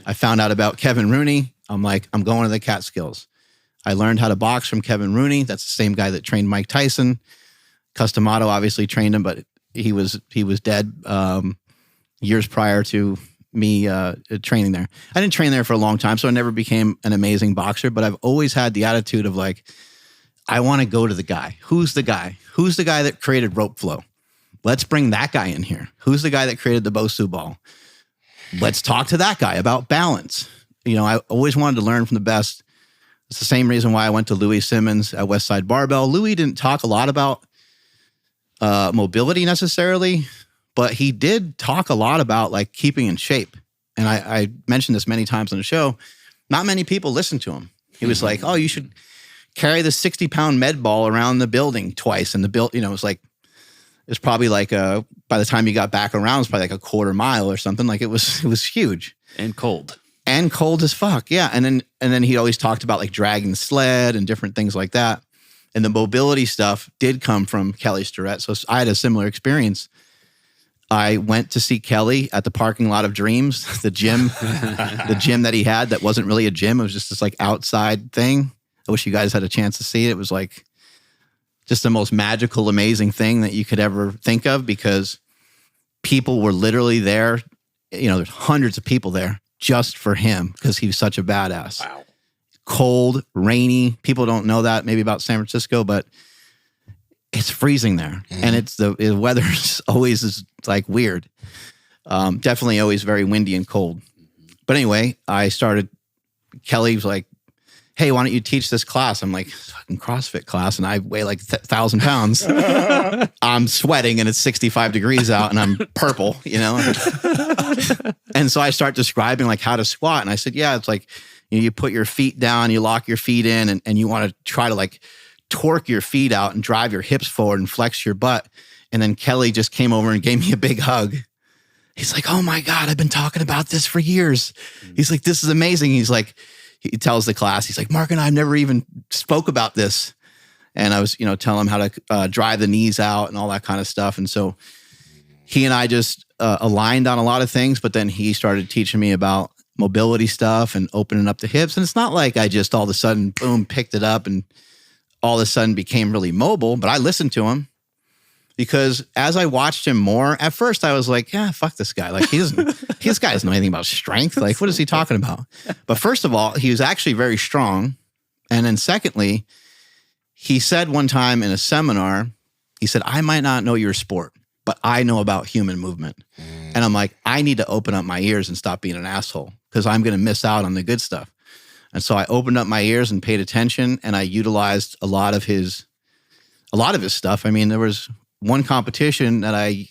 Speaker 1: I found out about Kevin Rooney. I'm like, I'm going to the Catskills. I learned how to box from Kevin Rooney. That's the same guy that trained Mike Tyson. Customato obviously trained him, but he was dead years prior to me training there. I didn't train there for a long time, so I never became an amazing boxer, but I've always had the attitude of like, I want to go to the guy. Who's the guy? Who's the guy that created rope flow? Let's bring that guy in here. Who's the guy that created the Bosu ball? Let's talk to that guy about balance. I always wanted to learn from the best. It's the same reason why I went to Louis Simmons at Westside Barbell. Louis didn't talk a lot about mobility necessarily, but he did talk a lot about like keeping in shape. And I mentioned this many times on the show. Not many people listened to him. He was like, oh, you should carry the 60-pound med ball around the building twice. And it was probably like by the time you got back around, it was probably like a quarter mile or something. Like it was huge.
Speaker 3: And cold.
Speaker 1: And cold as fuck. Yeah. And then he always talked about like dragging the sled and different things like that. And the mobility stuff did come from Kelly Starrett. So I had a similar experience. I went to see Kelly at the parking lot of Dreams, the gym that he had that wasn't really a gym. It was just this like outside thing. I wish you guys had a chance to see it. It was like just the most magical, amazing thing that you could ever think of, because people were literally there. There's hundreds of people there just for him because he was such a badass.
Speaker 2: Wow.
Speaker 1: Cold, rainy. People don't know that maybe about San Francisco, but it's freezing there. And the weather is always like weird. Definitely always very windy and cold. But anyway, Kelly was like, hey, why don't you teach this class? I'm like, fucking CrossFit class. And I weigh like 1,000 pounds. I'm sweating and it's 65 degrees out and I'm purple, And so I start describing like how to squat. And I said, yeah, it's like, you put your feet down, you lock your feet in, and you want to try to like torque your feet out and drive your hips forward and flex your butt. And then Kelly just came over and gave me a big hug. He's like, oh my God, I've been talking about this for years. He's like, this is amazing. He's like, he tells the class, he's like, Mark and I have never even spoke about this. And I was, telling him how to drive the knees out and all that kind of stuff. And so he and I just aligned on a lot of things, but then he started teaching me about mobility stuff and opening up the hips. And it's not like I just all of a sudden, boom, picked it up and all of a sudden became really mobile, but I listened to him. Because as I watched him more, at first I was like, yeah, fuck this guy. Like this guy doesn't know anything about strength. Like, what is he talking about? But first of all, he was actually very strong. And then secondly, he said one time in a seminar, he said, I might not know your sport, but I know about human movement. And I'm like, I need to open up my ears and stop being an asshole because I'm going to miss out on the good stuff. And so I opened up my ears and paid attention, and I utilized a lot of his stuff. I mean, there was one competition that I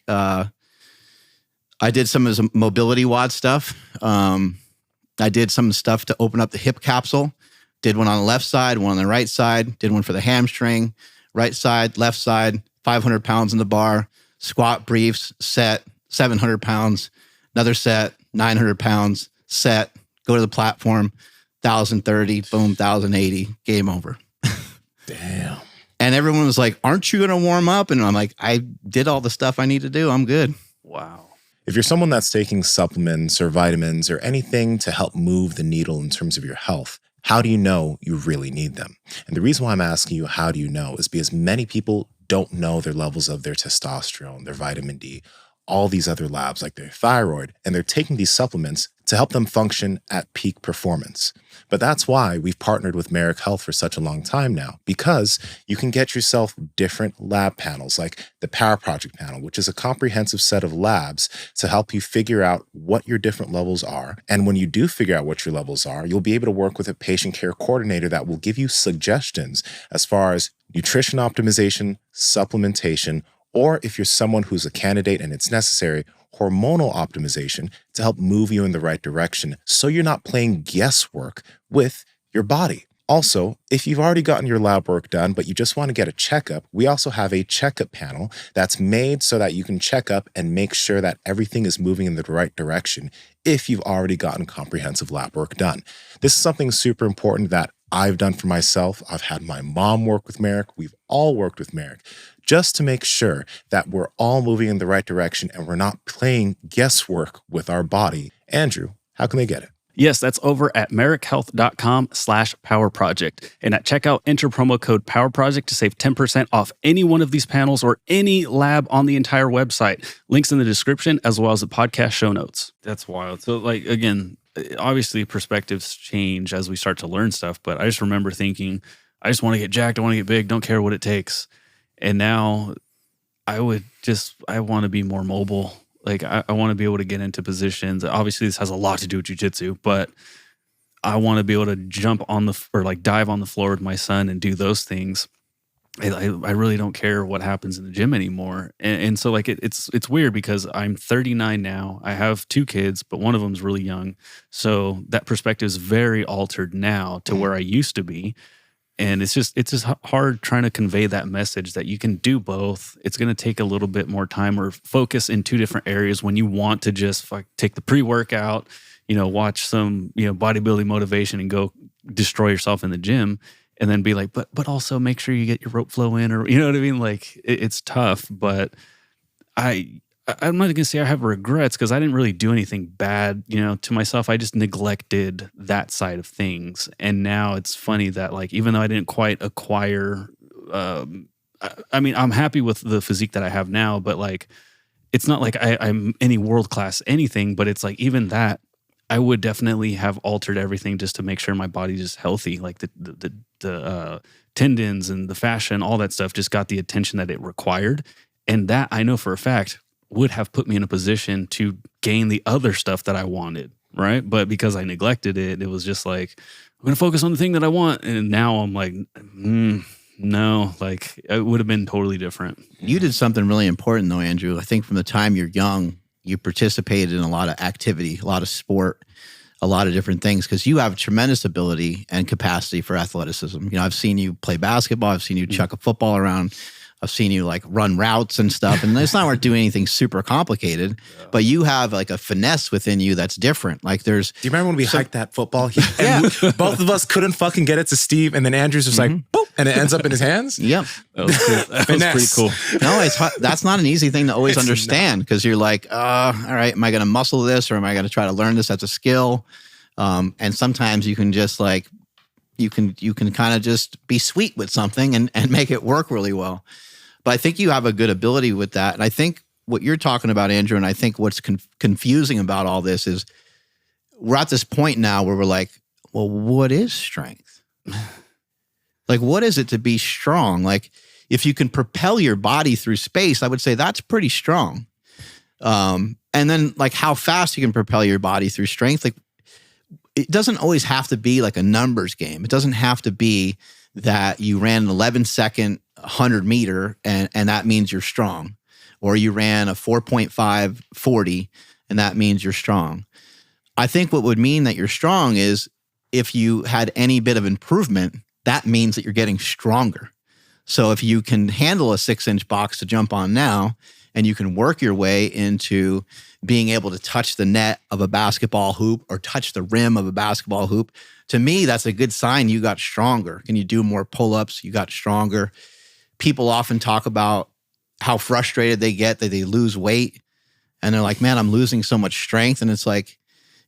Speaker 1: did some of his mobility WOD stuff. I did some stuff to open up the hip capsule. Did one on the left side, one on the right side. Did one for the hamstring, right side, left side, 500 pounds in the bar, squat briefs, set, 700 pounds, another set, 900 pounds, set, go to the platform, 1,030, boom, 1,080, game over.
Speaker 2: Damn.
Speaker 1: And everyone was like, aren't you going to warm up? And I'm like, I did all the stuff I need to do. I'm good.
Speaker 3: Wow.
Speaker 2: If you're someone that's taking supplements or vitamins or anything to help move the needle in terms of your health, how do you know you really need them? And the reason why I'm asking you, how do you know, is because many people don't know their levels of their testosterone, their vitamin D, all these other labs like their thyroid, and they're taking these supplements to help them function at peak performance. But that's why we've partnered with Merrick Health for such a long time now, because you can get yourself different lab panels like the Power Project panel, which is a comprehensive set of labs to help you figure out what your different levels are. And when you do figure out what your levels are, you'll be able to work with a patient care coordinator that will give you suggestions as far as nutrition optimization, supplementation, or if you're someone who's a candidate and it's necessary, hormonal optimization to help move you in the right direction so you're not playing guesswork with your body. Also, if you've already gotten your lab work done, but you just want to get a checkup, we also have a checkup panel that's made so that you can check up and make sure that everything is moving in the right direction if you've already gotten comprehensive lab work done. This is something super important that I've done for myself. I've had my mom work with Merrick. We've all worked with Merrick just to make sure that we're all moving in the right direction and we're not playing guesswork with our body. Andrew, how can they get it?
Speaker 3: Yes, that's over at merrickhealth.com/powerproject. And at checkout, enter promo code PowerProject to save 10% off any one of these panels or any lab on the entire website. Links in the description as well as the podcast show notes. That's wild. So like, again, obviously perspectives change as we start to learn stuff, but I just remember thinking I just want to get jacked. I want to get big. Don't care what it takes. And now I want to be more mobile. Like I want to be able to get into positions. Obviously, this has a lot to do with jiu-jitsu, but I want to be able to jump on dive on the floor with my son and do those things. I really don't care what happens in the gym anymore. And so like it's weird because I'm 39 now. I have 2 kids, but one of them's really young. So that perspective is very altered now to where I used to be. And it's just hard trying to convey that message that you can do both. It's going to take a little bit more time or focus in 2 different areas when you want to just take the pre-workout, watch some, bodybuilding motivation and go destroy yourself in the gym. And then be like, but also make sure you get your rope flow in, or you know what I mean? Like it's tough, but I'm not gonna say I have regrets because I didn't really do anything bad, to myself. I just neglected that side of things, and now it's funny that like even though I didn't quite acquire, I'm happy with the physique that I have now, but like it's not like I'm any world class anything, but it's like even that. I would definitely have altered everything just to make sure my body's just healthy. Like the tendons and the fascia and all that stuff just got the attention that it required. And that I know for a fact would have put me in a position to gain the other stuff that I wanted, right? But because I neglected it, it was just like, I'm going to focus on the thing that I want. And now I'm like, no, like it would have been totally different.
Speaker 1: You did something really important though, Andrew. I think from the time you're young, you participated in a lot of activity, a lot of sport, a lot of different things, because you have tremendous ability and capacity for athleticism. I've seen you play basketball. I've seen you chuck a football around. I've seen you like run routes and stuff. And it's not we're doing anything super complicated, but you have like a finesse within you that's different. Like there's.
Speaker 2: Do you remember when we hiked that football? Both of us couldn't fucking get it to Steve, and then Andrew's just like, boop, and it ends up in his hands.
Speaker 1: Yep.
Speaker 3: That was pretty cool.
Speaker 1: No, that's not an easy thing to always understand because you're like, all right, am I going to muscle this or am I going to try to learn this as a skill? And sometimes you can just like, you can kind of just be sweet with something and make it work really well. But I think you have a good ability with that. And I think what you're talking about, Andrew, and I think what's confusing about all this is we're at this point now where we're like, well, what is strength? Like, what is it to be strong? Like, if you can propel your body through space, I would say that's pretty strong. And then like how fast you can propel your body through strength, like it doesn't always have to be like a numbers game. It doesn't have to be that you ran an 11-second 100-meter and that means you're strong. Or you ran a 4.5 40 and that means you're strong. I think what would mean that you're strong is if you had any bit of improvement, that means that you're getting stronger. So if you can handle a 6-inch box to jump on now, and you can work your way into being able to touch the net of a basketball hoop or touch the rim of a basketball hoop, to me, that's a good sign you got stronger. Can you do more pull-ups? You got stronger. People often talk about how frustrated they get that they lose weight. And they're like, man, I'm losing so much strength. And it's like,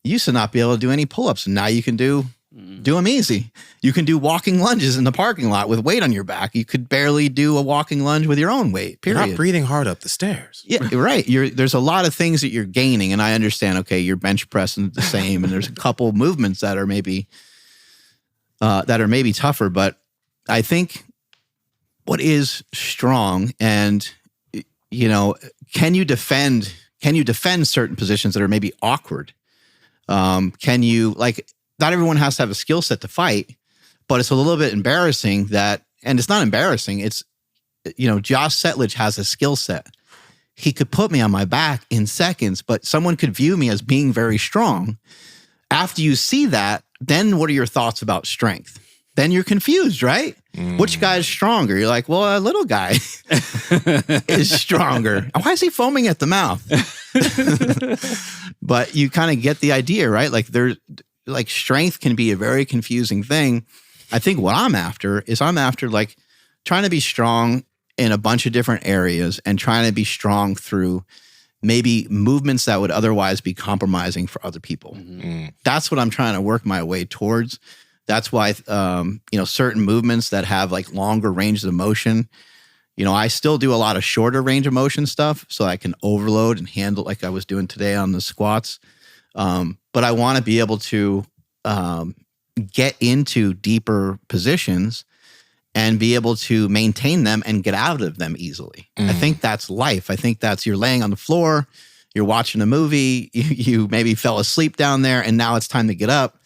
Speaker 1: you used to not be able to do any pull-ups. And now you can do them easy. You can do walking lunges in the parking lot with weight on your back. You could barely do a walking lunge with your own weight, period.
Speaker 2: You're not breathing hard up the stairs.
Speaker 1: Yeah, you're right. There's a lot of things that you're gaining. And I understand, okay, you're bench pressing the same. And there's a couple movements that are maybe tougher. But I think what is strong and, can you defend certain positions that are maybe awkward? Can you, like, not everyone has to have a skill set to fight, but it's a little bit embarrassing that, and it's not embarrassing. It's, Josh Settlage has a skill set. He could put me on my back in seconds, but someone could view me as being very strong. After you see that, then what are your thoughts about strength? Then you're confused, right? Which guy is stronger? You're like, well, a little guy is stronger. Why is he foaming at the mouth? But you kind of get the idea, right? Like strength can be a very confusing thing. I think what I'm after like trying to be strong in a bunch of different areas and trying to be strong through maybe movements that would otherwise be compromising for other people. That's what I'm trying to work my way towards. That's why, certain movements that have like longer ranges of motion, I still do a lot of shorter range of motion stuff so I can overload and handle like I was doing today on the squats. But I want to be able to get into deeper positions and be able to maintain them and get out of them easily. I think that's life. I think that's you're laying on the floor, you're watching a movie, you maybe fell asleep down there, and now it's time to get up.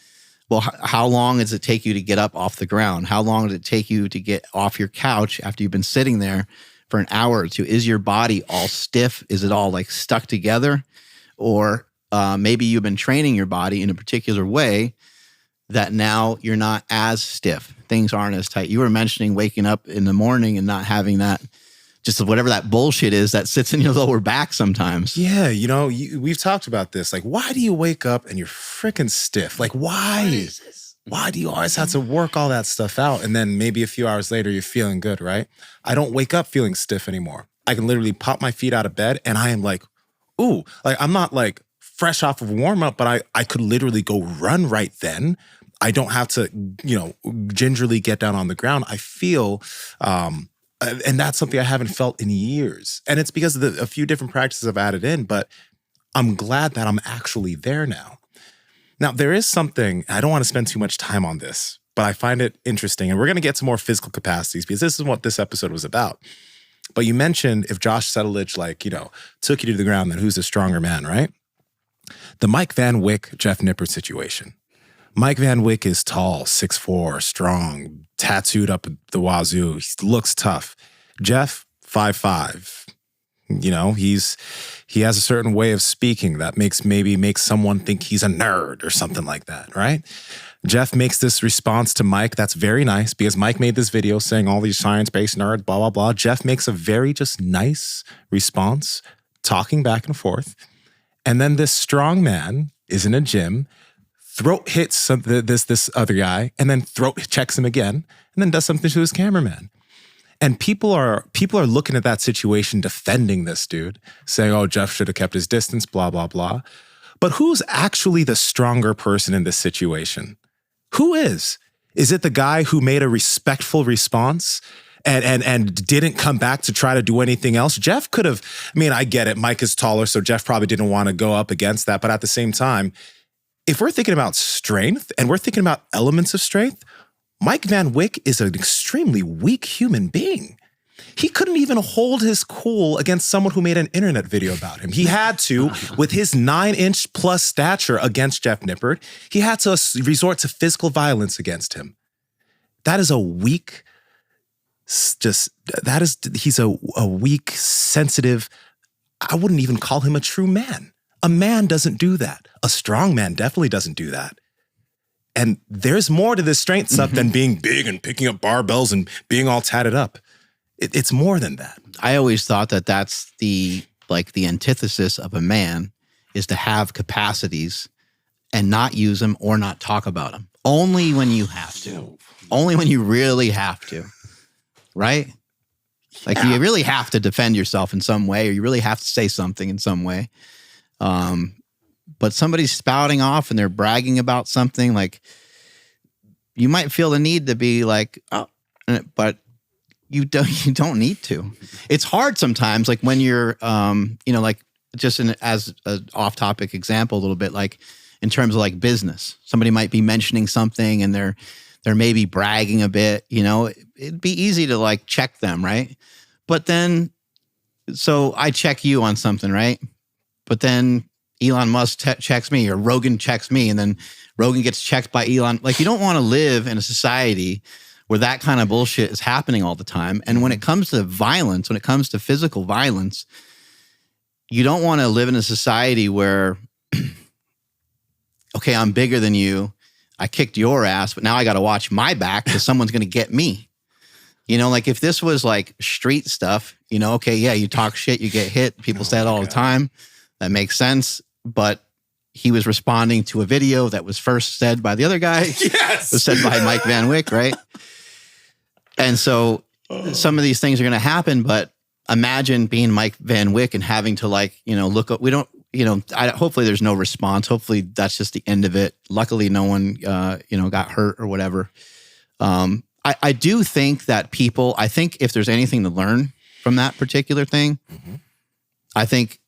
Speaker 1: Well, how long does it take you to get up off the ground? How long does it take you to get off your couch after you've been sitting there for an hour or two? Is your body all stiff? Is it all like stuck together? Or maybe you've been training your body in a particular way that now you're not as stiff. Things aren't as tight. You were mentioning waking up in the morning and not having that, just whatever that bullshit is that sits in your lower back sometimes.
Speaker 2: Yeah, we've talked about this. Like, why do you wake up and you're freaking stiff? Like, why? What is this? Why do you always have to work all that stuff out? And then maybe a few hours later, you're feeling good, right? I don't wake up feeling stiff anymore. I can literally pop my feet out of bed and I am like, ooh, like I'm not like fresh off of warm up, but I could literally go run right then. I don't have to, gingerly get down on the ground. I feel, and that's something I haven't felt in years. And it's because of a few different practices I've added in, but I'm glad that I'm actually there now. Now, there is something, I don't want to spend too much time on this, but I find it interesting. And we're going to get to more physical capacities because this is what this episode was about. But you mentioned if Josh Sedlich, took you to the ground, then who's the stronger man, right? The Mike Van Wyck, Jeff Nippard situation. Mike Van Wyck is tall, 6'4", strong, tattooed up at the wazoo. He looks tough. Jeff, 5'5". He has a certain way of speaking that makes someone think he's a nerd or something like that, right? Jeff makes this response to Mike that's very nice because Mike made this video saying all these science-based nerds, blah, blah, blah. Jeff makes a very just nice response, talking back and forth. And then this strong man is in a gym, throat hits this other guy, and then throat checks him again, and then does something to his cameraman. And people are looking at that situation, defending this dude, saying, oh, Jeff should have kept his distance, blah, blah, blah. But who's actually the stronger person in this situation? Who is? Is it the guy who made a respectful response and didn't come back to try to do anything else? Jeff could have, I get it. Mike is taller, so Jeff probably didn't want to go up against that. But at the same time, if we're thinking about strength and we're thinking about elements of strength, Mike Van Wyck is an extremely weak human being. He couldn't even hold his cool against someone who made an internet video about him. He had to, with his 9-inch plus stature against Jeff Nippard, he had to resort to physical violence against him. That is a weak, he's a weak, sensitive, I wouldn't even call him a true man. A man doesn't do that. A strong man definitely doesn't do that. And there's more to this strength stuff than being big and picking up barbells and being all tatted up. It's more than that.
Speaker 1: I always thought that that's the antithesis of a man is to have capacities and not use them or not talk about them. Only when you have to. Only when you really have to. Right? Like you really have to defend yourself in some way, or you really have to say something in some way. But somebody's spouting off and they're bragging about something, like you might feel the need to be like, oh, but you don't need to. It's hard sometimes, like when you're, as an off-topic example a little bit, like in terms of like business, somebody might be mentioning something and they're maybe bragging a bit, it'd be easy to like check them, right? But then, so I check you on something, right? But then Elon Musk checks me, or Rogan checks me, and then Rogan gets checked by Elon. Like, you don't want to live in a society where that kind of bullshit is happening all the time. And when it comes to violence, when it comes to physical violence, you don't want to live in a society where, okay, I'm bigger than you. I kicked your ass, but now I got to watch my back because someone's going to get me. Like if this was like street stuff, okay, yeah, you talk shit, you get hit. People say it all the time. That makes sense. But he was responding to a video that was first said by the other guy. Yes. It was said by Mike Van Wyck, right? And so some of these things are going to happen, but imagine being Mike Van Wyck and having to look up. We don't, hopefully there's no response. Hopefully that's just the end of it. Luckily no one, got hurt or whatever. I do think that I think if there's anything to learn from that particular thing, I think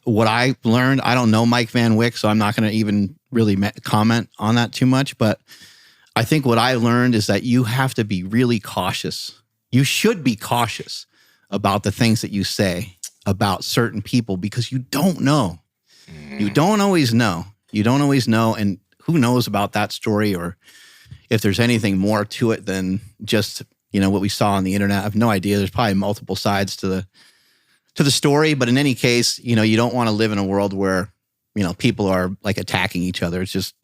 Speaker 1: what I learned, I don't know Mike Van Wyck, so I'm not going to even really comment on that too much, but I think what I learned is that you have to be really cautious. You should be cautious about the things that you say about certain people because you don't know. You don't always know. You don't always know. And who knows about that story or if there's anything more to it than just, what we saw on the internet. I have no idea. There's probably multiple sides to the story. But in any case, you don't want to live in a world where, people are like attacking each other. It's just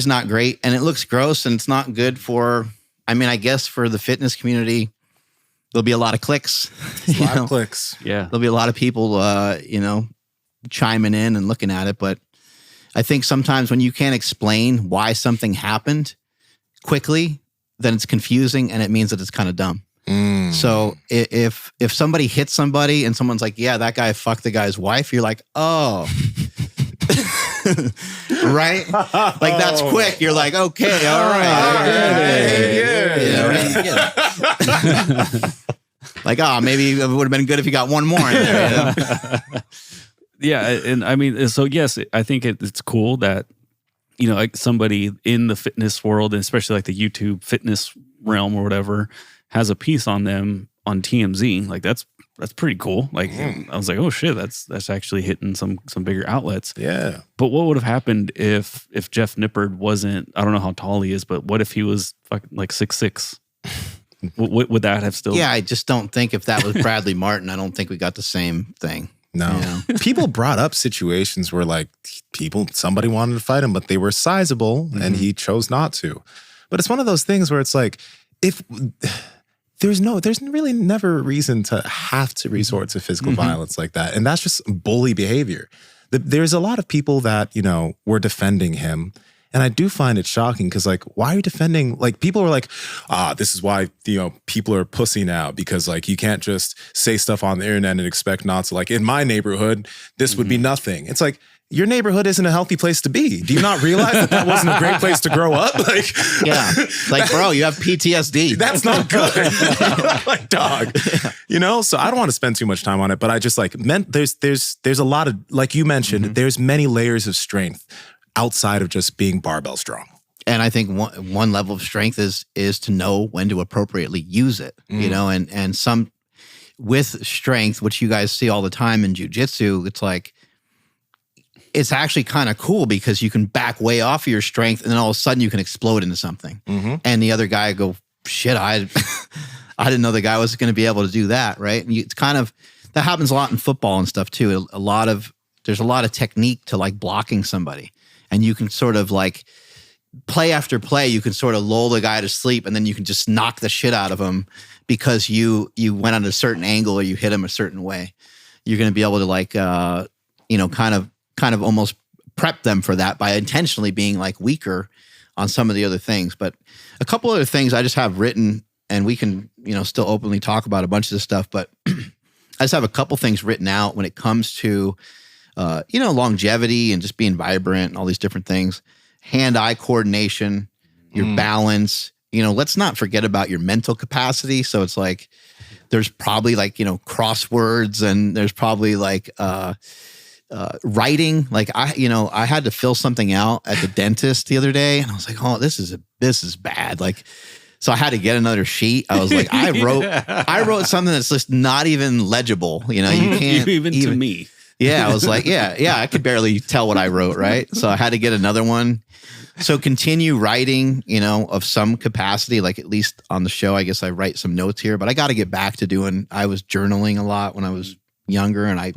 Speaker 1: not great. And it looks gross and it's not good for, I guess for the fitness community, there'll be a lot of clicks.
Speaker 2: A lot of clicks.
Speaker 3: Yeah.
Speaker 1: There'll be a lot of people, chiming in and looking at it. But I think sometimes when you can't explain why something happened quickly, then it's confusing and it means that it's kind of dumb. So if somebody hits somebody and someone's like, yeah, that guy fucked the guy's wife, you're like, oh, right? Like that's quick. You're like, okay, all right. Like, maybe it would have been good if you got one more in there.
Speaker 3: Yeah. And so yes, I think it's cool that, like somebody in the fitness world, and especially like the YouTube fitness realm or whatever, has a piece on them on TMZ. Like that's pretty cool. Like I was like, oh shit, that's actually hitting some bigger outlets.
Speaker 2: Yeah.
Speaker 3: But what would have happened if Jeff Nippard wasn't, I don't know how tall he is, but what if he was fucking like 6'6"? Would that have still?
Speaker 1: Yeah, I just don't think if that was Bradley Martin, I don't think we got the same thing.
Speaker 2: No. People brought up situations where like somebody wanted to fight him, but they were sizable and he chose not to. But it's one of those things where it's like, if there's really never a reason to have to resort to physical violence like that. And that's just bully behavior. There's a lot of people that, were defending him. And I do find it shocking because, like, why are you defending? Like, people are like, this is why, people are pussy now because, like, you can't just say stuff on the internet and expect not to. Like, in my neighborhood, this would be nothing. It's like, your neighborhood isn't a healthy place to be. Do you not realize that wasn't a great place to grow up? Like, yeah,
Speaker 1: like, bro, you have PTSD.
Speaker 2: That's not good. Like, dog, So I don't want to spend too much time on it, but I just there's a lot of, like you mentioned, there's many layers of strength outside of just being barbell strong.
Speaker 1: And I think one level of strength is to know when to appropriately use it, and some with strength, which you guys see all the time in jiu-jitsu, it's like, it's actually kind of cool because you can back way off of your strength and then all of a sudden you can explode into something. And the other guy go, shit, I didn't know the guy was going to be able to do that, right? And it's kind of, that happens a lot in football and stuff too. There's a lot of technique to like blocking somebody. And you can sort of like play after play, you can sort of lull the guy to sleep and then you can just knock the shit out of him because you went on a certain angle or you hit him a certain way. You're going to be able to like, kind of almost prep them for that by intentionally being like weaker on some of the other things. But a couple other things I just have written and we can, still openly talk about a bunch of this stuff, but I just have a couple things written out when it comes to longevity and just being vibrant and all these different things. Hand-eye coordination, your balance. Let's not forget about your mental capacity. So it's like, there's probably like, crosswords and there's probably like writing. Like I had to fill something out at the dentist the other day and I was like, oh, this is bad. Like, so I had to get another sheet. I was like, I wrote something that's just not even legible. You can't
Speaker 3: even to me.
Speaker 1: Yeah, I was like, yeah, I could barely tell what I wrote, right? So I had to get another one. So continue writing, of some capacity, like at least on the show, I guess I write some notes here, but I got to get back to I was journaling a lot when I was younger and I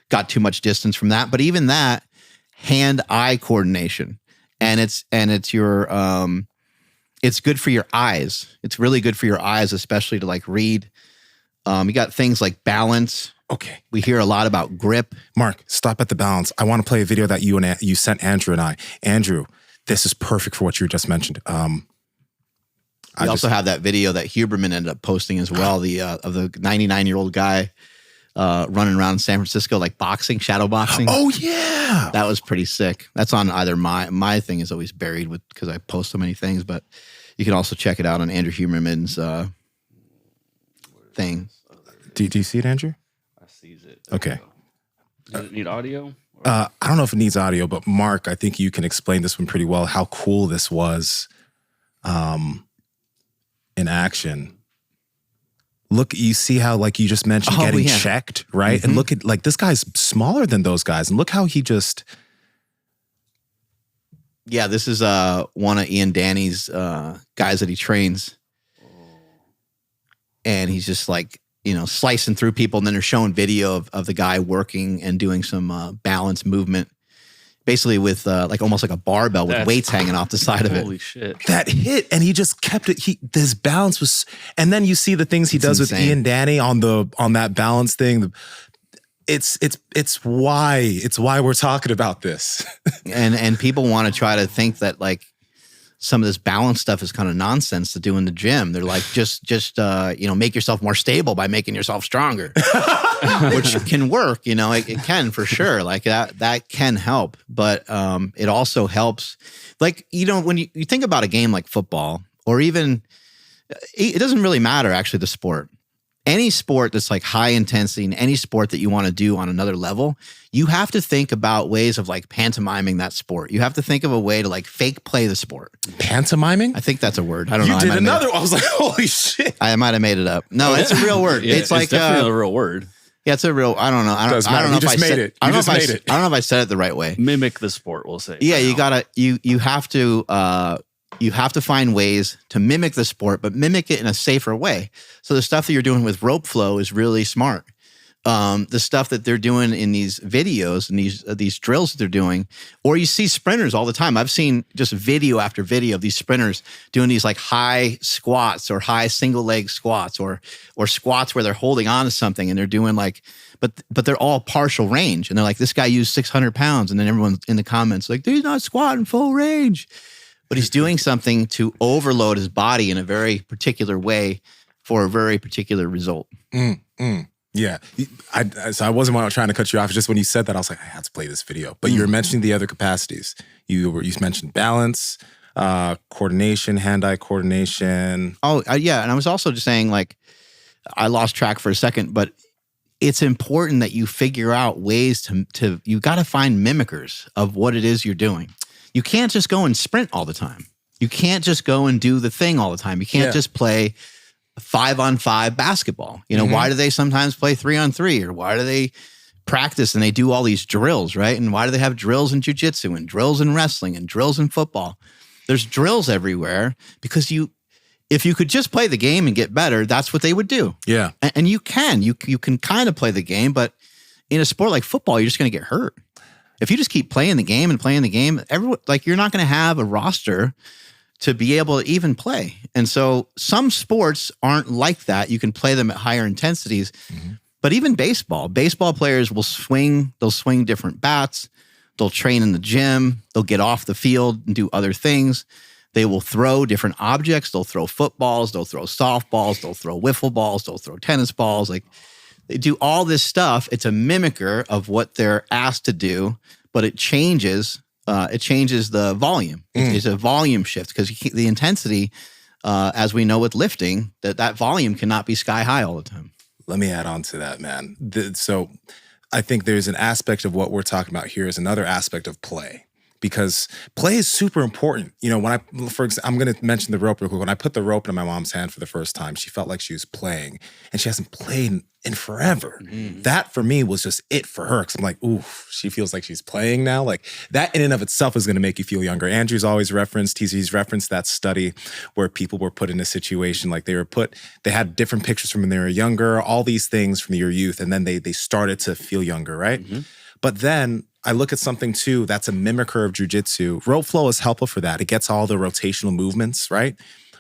Speaker 1: got too much distance from that. But even that, hand-eye coordination, and it's your, it's good for your eyes. It's really good for your eyes, especially to like read. You got things like balance.
Speaker 2: Okay.
Speaker 1: We hear a lot about grip.
Speaker 2: Mark, stop at the balance. I want to play a video that you sent Andrew and I. Andrew, this is perfect for what you just mentioned.
Speaker 1: We also have that video that Huberman ended up posting as well, of the 99-year-old guy running around San Francisco, like boxing, shadow boxing.
Speaker 2: Oh, yeah.
Speaker 1: That was pretty sick. That's on either my thing is always buried with because I post so many things, but you can also check it out on Andrew Huberman's thing.
Speaker 2: Do you see it, Andrew?
Speaker 3: Sees it.
Speaker 2: Okay.
Speaker 3: Does it need audio?
Speaker 2: I don't know if it needs audio, but Mark, I think you can explain this one pretty well, how cool this was in action, look, you see how, like you just mentioned, getting checked, right? And look at, like, this guy's smaller than those guys. And look how he just...
Speaker 1: Yeah, this is one of Ian Danny's guys that he trains. And he's just like, slicing through people. And then they're showing video of the guy working and doing some balance movement. Basically with like almost like a barbell with weights hanging off the side of it.
Speaker 3: Holy shit.
Speaker 2: That hit, and he just kept it. His balance was, and then you see the things he does insane. With Ian Danny on that balance thing. It's why we're talking about this.
Speaker 1: and people want to try to think that like some of this balance stuff is kind of nonsense to do in the gym. They're like, just make yourself more stable by making yourself stronger, which can work. It can for sure. Like that can help, but it also helps. Like when you think about a game like football, or even it doesn't really matter actually the sport. Any sport that's like high intensity, and any sport that you want to do on another level, you have to think about ways of like pantomiming that sport. You have to think of a way to like fake play the sport.
Speaker 2: Pantomiming?
Speaker 1: I think that's a word. I don't know.
Speaker 2: You did another one. I was like, holy shit.
Speaker 1: I might have made it up. No, it's a real word.
Speaker 3: Yeah,
Speaker 1: it's like
Speaker 3: definitely a real word.
Speaker 1: Yeah, it's a real. I don't know. I don't know if I said it. I don't know if I said it the right way.
Speaker 3: Mimic the sport, we'll say.
Speaker 1: Yeah, you have to. You have to find ways to mimic the sport, but mimic it in a safer way. So the stuff that you're doing with rope flow is really smart. The stuff that they're doing in these videos and these drills that they're doing, or you see sprinters all the time. I've seen just video after video of these sprinters doing these like high squats or high single leg squats or squats where they're holding on to something and they're doing like, but they're all partial range. And they're like, this guy used 600 pounds. And then everyone's in the comments like, he's not squatting full range. But he's doing something to overload his body in a very particular way for a very particular result.
Speaker 2: Yeah. So I wasn't trying to cut you off. Just when you said that, I was like, I had to play this video. But you were mentioning the other capacities. You mentioned balance, coordination, hand-eye coordination.
Speaker 1: Oh, yeah. And I was also just saying, like, I lost track for a second, but it's important that you figure out ways to you got to find mimickers of what it is you're doing. You can't just go and sprint all the time. You can't just go and do the thing all the time. You can't just play 5-on-5 basketball. Why do they sometimes play 3-on-3? Or why do they practice and they do all these drills, right? And why do they have drills in jiu-jitsu and drills in wrestling and drills in football? There's drills everywhere because if you could just play the game and get better, that's what they would do.
Speaker 2: Yeah.
Speaker 1: And you can kind of play the game, but in a sport like football, you're just going to get hurt. If you just keep playing the game, everyone, like, you're not going to have a roster to be able to even play. And so some sports aren't like that. You can play them at higher intensities. But even baseball players will swing. They'll swing different bats. They'll train in the gym. They'll get off the field and do other things. They will throw different objects. They'll throw footballs. They'll throw softballs. They'll throw wiffle balls. They'll throw tennis balls. Like, they do all this stuff. It's a mimicker of what they're asked to do, but it changes. It changes the volume. It's a volume shift because the intensity, as we know with lifting, that volume cannot be sky high all the time.
Speaker 2: Let me add on to that, man. So I think there's an aspect of what we're talking about here is another aspect of play. Because play is super important. When I'm going to mention the rope real quick. When I put the rope in my mom's hand for the first time, she felt like she was playing, and she hasn't played in forever. That for me was just it for her. Cause I'm like, ooh, she feels like she's playing now. Like, that in and of itself is going to make you feel younger. Andrew's always he's referenced that study where people were put in a situation like they had different pictures from when they were younger, all these things from your youth. And then they started to feel younger, right? But then I look at something too that's a mimicker of jiu-jitsu. Rope flow is helpful for that. It gets all the rotational movements, right?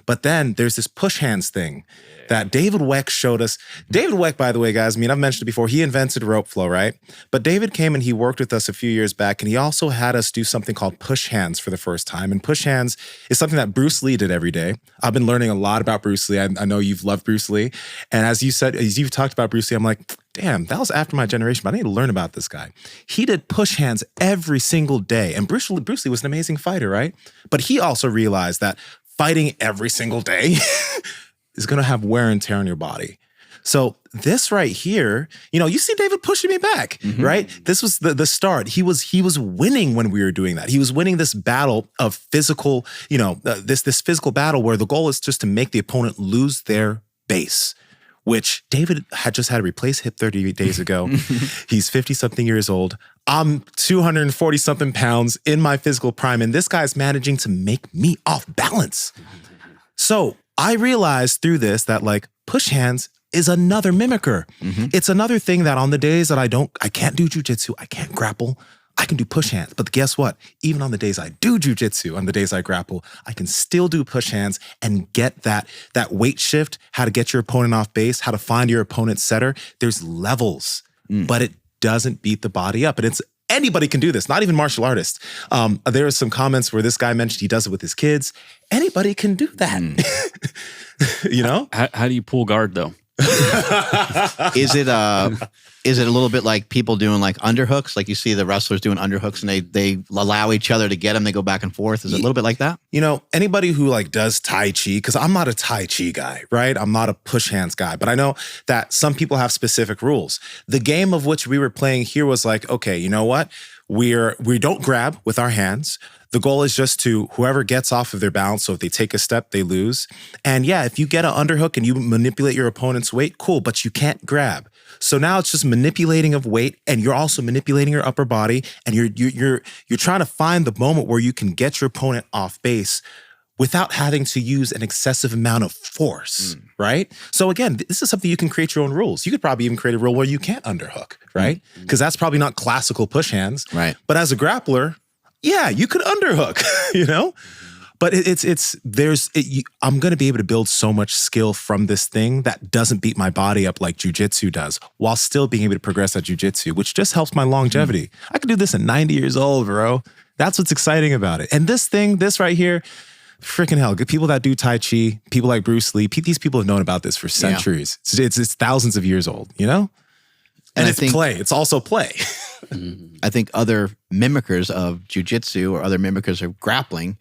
Speaker 2: But then there's this push hands thing that David Wyck showed us. David Wyck, by the way, guys, I've mentioned it before, he invented rope flow, right? But David came and he worked with us a few years back, and he also had us do something called push hands for the first time. And push hands is something that Bruce Lee did every day. I've been learning a lot about Bruce Lee. I know you've loved Bruce Lee. And as you've talked about Bruce Lee, I'm like, damn, that was after my generation, but I need to learn about this guy. He did push hands every single day. And Bruce Lee was an amazing fighter, right? But he also realized that fighting every single day is going to have wear and tear on your body. So this right here, you see David pushing me back, right? This was the start. He was winning when we were doing that. He was winning this battle of physical, this physical battle where the goal is just to make the opponent lose their base, which David had just had to replace hip 38 days ago. He's 50-something years old. I'm 240-something pounds in my physical prime, and this guy's managing to make me off balance. So I realized through this that like push hands is another mimicker. It's another thing that on the days that I can't do jujitsu, I can't grapple, I can do push hands. But guess what? Even on the days I do jujitsu, on the days I grapple, I can still do push hands and get that weight shift, how to get your opponent off base, how to find your opponent's setter. There's levels, but it doesn't beat the body up. And anybody can do this, not even martial artists. There are some comments where this guy mentioned he does it with his kids. Anybody can do that.
Speaker 3: How do you pull guard though?
Speaker 1: Is it a little bit like people doing like underhooks? Like you see the wrestlers doing underhooks and they allow each other to get them. They go back and forth. Is it a little bit like that?
Speaker 2: Anybody who like does Tai Chi, because I'm not a Tai Chi guy, right? I'm not a push hands guy, but I know that some people have specific rules. The game of which we were playing here was like, okay, you know what? We don't grab with our hands. The goal is just to whoever gets off of their balance. So if they take a step, they lose. And yeah, if you get an underhook and you manipulate your opponent's weight, cool, but you can't grab. So now it's just manipulating of weight, and you're also manipulating your upper body, and you're trying to find the moment where you can get your opponent off base without having to use an excessive amount of force, right? So again, this is something you can create your own rules. You could probably even create a rule where you can't underhook, right? Because that's probably not classical push hands.
Speaker 1: Right.
Speaker 2: But as a grappler, yeah, you could underhook, But I'm going to be able to build so much skill from this thing that doesn't beat my body up like jujitsu does, while still being able to progress at jujitsu, which just helps my longevity. I could do this at 90 years old, bro. That's what's exciting about it. And this right here, freaking hell, good people that do Tai Chi, people like Bruce Lee, these people have known about this for centuries. Yeah. It's thousands of years old, And it's play. It's also play.
Speaker 1: I think other mimickers of jujitsu or other mimickers of grappling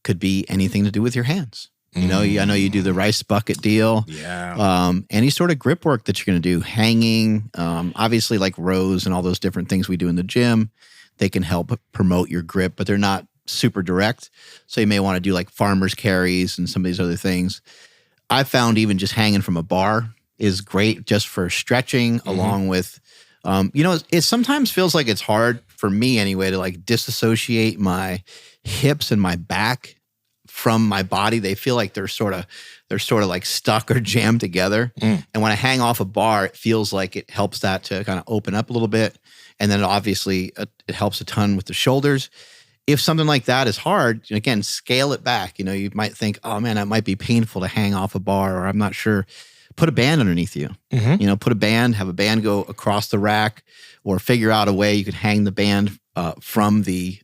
Speaker 1: could be anything to do with your hands. I know you do the rice bucket deal.
Speaker 2: Yeah.
Speaker 1: Any sort of grip work that you're going to do, hanging, obviously like rows and all those different things we do in the gym, they can help promote your grip, but they're not super direct. So you may want to do like farmer's carries and some of these other things. I found even just hanging from a bar is great just for stretching along with, it sometimes feels like it's hard for me anyway to like disassociate my hips and my back from my body. They feel like they're sort of like stuck or jammed together. And when I hang off a bar, it feels like it helps that to kind of open up a little bit. And then obviously it helps a ton with the shoulders. If something like that is hard, again, scale it back. You might think, oh man, that might be painful to hang off a bar, or I'm not sure. Put a band underneath you. Put a band, have a band go across the rack, or figure out a way you could hang the band from the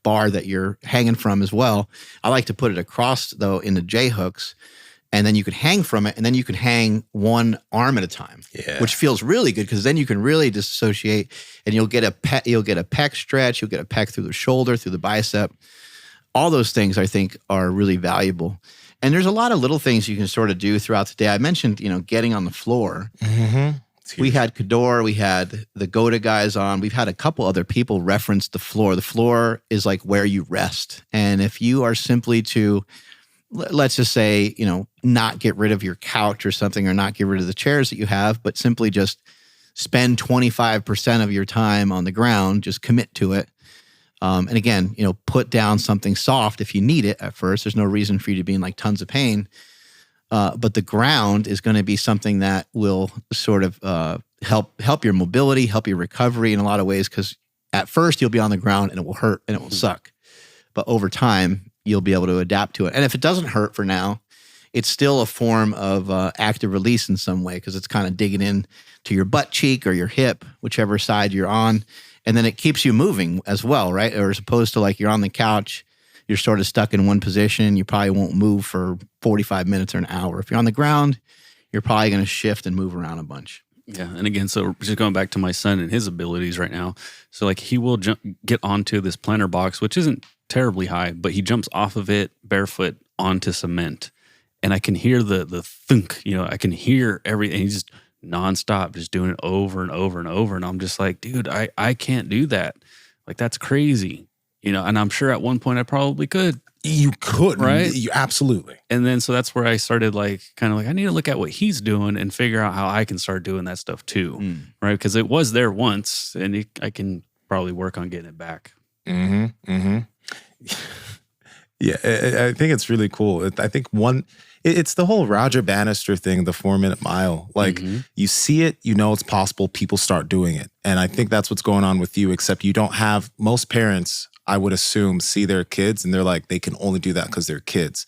Speaker 1: bar that you're hanging from as well. I like to put it across though in the J hooks, and then you could hang from it, and then you can hang one arm at a time, which feels really good because then you can really disassociate, and you'll get a pec stretch, you'll get a pec through the shoulder, through the bicep. All those things I think are really valuable. And there's a lot of little things you can sort of do throughout the day. I mentioned, getting on the floor. We had Kador, we had the Goda guys on. We've had a couple other people reference the floor. The floor is like where you rest. And if you are simply to, let's just say, not get rid of your couch or something, or not get rid of the chairs that you have, but simply just spend 25% of your time on the ground, just commit to it. And again, put down something soft if you need it at first. There's no reason for you to be in like tons of pain. But the ground is going to be something that will sort of help your mobility, help your recovery in a lot of ways, because at first you'll be on the ground and it will hurt and it will suck. But over time, you'll be able to adapt to it. And if it doesn't hurt for now, it's still a form of active release in some way, because it's kind of digging in to your butt cheek or your hip, whichever side you're on. And then it keeps you moving as well, right? Or as opposed to like you're on the couch, you're sort of stuck in one position. You probably won't move for 45 minutes or an hour. If you're on the ground, you're probably going to shift and move around a bunch.
Speaker 3: Yeah. And again, so just going back to my son and his abilities right now. So like he will get onto this planter box, which isn't terribly high, but he jumps off of it barefoot onto cement. And I can hear the thunk, I can hear everything. He just nonstop, just doing it over and over and over. And I'm just like, dude, I can't do that. Like, that's crazy, you know? And I'm sure at one point I probably could.
Speaker 2: You could,
Speaker 3: right?
Speaker 2: You absolutely.
Speaker 3: And then, so that's where I started like, kind of like, I need to look at what he's doing and figure out how I can start doing that stuff too. Right. Because it was there once, and I can probably work on getting it back.
Speaker 2: Yeah. I think it's really cool. I think it's the whole Roger Bannister thing, the 4-minute mile. Like, you see it, you know it's possible, people start doing it. And I think that's what's going on with you, except you don't have, most parents, I would assume, see their kids and they're like, they can only do that because they're kids.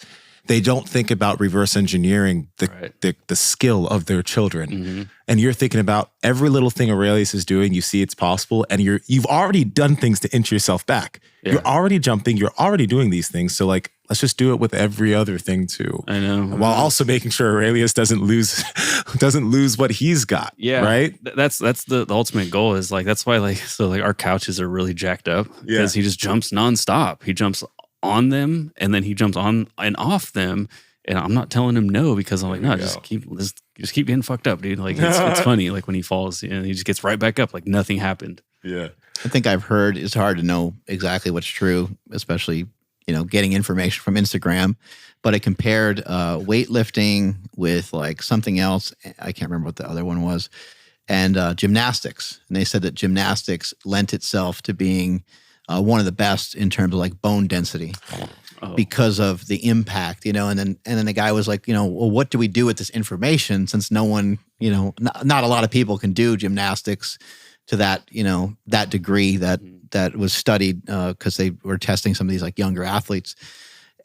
Speaker 2: They don't think about reverse engineering the skill of their children. And you're thinking about every little thing Aurelius is doing, you see it's possible, and you've already done things to inch yourself back. Yeah. You're already jumping, you're already doing these things. So like, let's just do it with every other thing too.
Speaker 3: I know.
Speaker 2: While also making sure Aurelius doesn't lose what he's got.
Speaker 3: Yeah.
Speaker 2: Right?
Speaker 3: That's the ultimate goal, is like, that's why like our couches are really jacked up, because he just jumps nonstop. He jumps on them, and then he jumps on and off them. And I'm not telling him no, because I'm like, no, just keep getting fucked up, dude. Like, it's funny. Like, when he falls, you know, he just gets right back up like nothing happened.
Speaker 2: Yeah.
Speaker 1: I think I've heard it's hard to know exactly what's true, especially, you know, getting information from Instagram. But it compared weightlifting with like something else. I can't remember what the other one was. And gymnastics. And they said that gymnastics lent itself to being one of the best in terms of like bone density. Because of the impact, you know, and then the guy was like, you know, well, what do we do with this information, since no one, you know, not a lot of people can do gymnastics to that, you know, that degree that was studied, because they were testing some of these like younger athletes.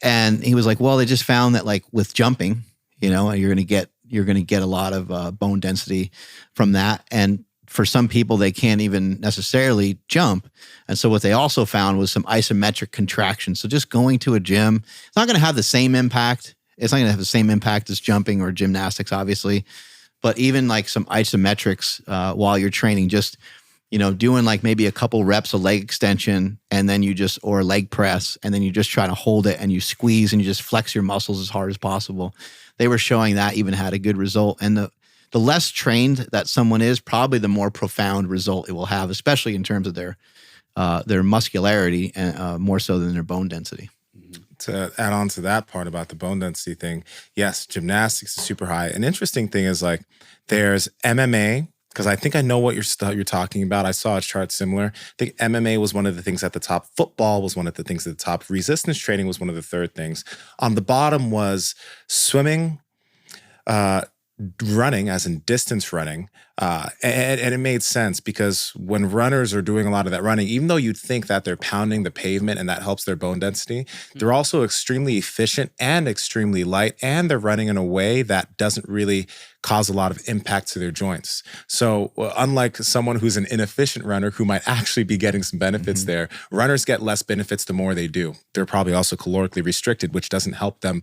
Speaker 1: And he was like, well, they just found that like with jumping, you know, you're going to get a lot of bone density from that. And for some people, they can't even necessarily jump. And so what they also found was some isometric contraction. So just going to a gym, it's not going to have the same impact. It's not going to have the same impact as jumping or gymnastics, obviously. But even like some isometrics while you're training, just, you know, doing like maybe a couple reps of leg extension, and then or leg press, and then you just try to hold it and you squeeze and you just flex your muscles as hard as possible. They were showing that even had a good result. And the less trained that someone is, probably the more profound result it will have, especially in terms of their muscularity, and more so than their bone density.
Speaker 2: To add on to that part about the bone density thing, yes, gymnastics is super high. An interesting thing is like, there's MMA, because I think I know what you're talking about. I saw a chart similar. I think MMA was one of the things at the top. Football was one of the things at the top. Resistance training was one of the third things. On the bottom was swimming, running, as in distance running, and it made sense, because when runners are doing a lot of that running, even though you'd think that they're pounding the pavement and that helps their bone density, they're also extremely efficient and extremely light, and they're running in a way that doesn't really cause a lot of impact to their joints. So unlike someone who's an inefficient runner who might actually be getting some benefits there, runners get less benefits the more they do. They're probably also calorically restricted, which doesn't help them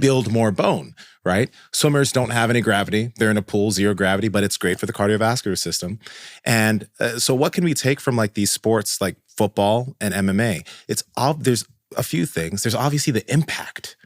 Speaker 2: build more bone, right? Swimmers don't have any gravity. They're in a pool, 0 gravity, but it's great for the cardiovascular system. And so what can we take from like these sports like football and MMA? There's a few things. There's obviously the impact,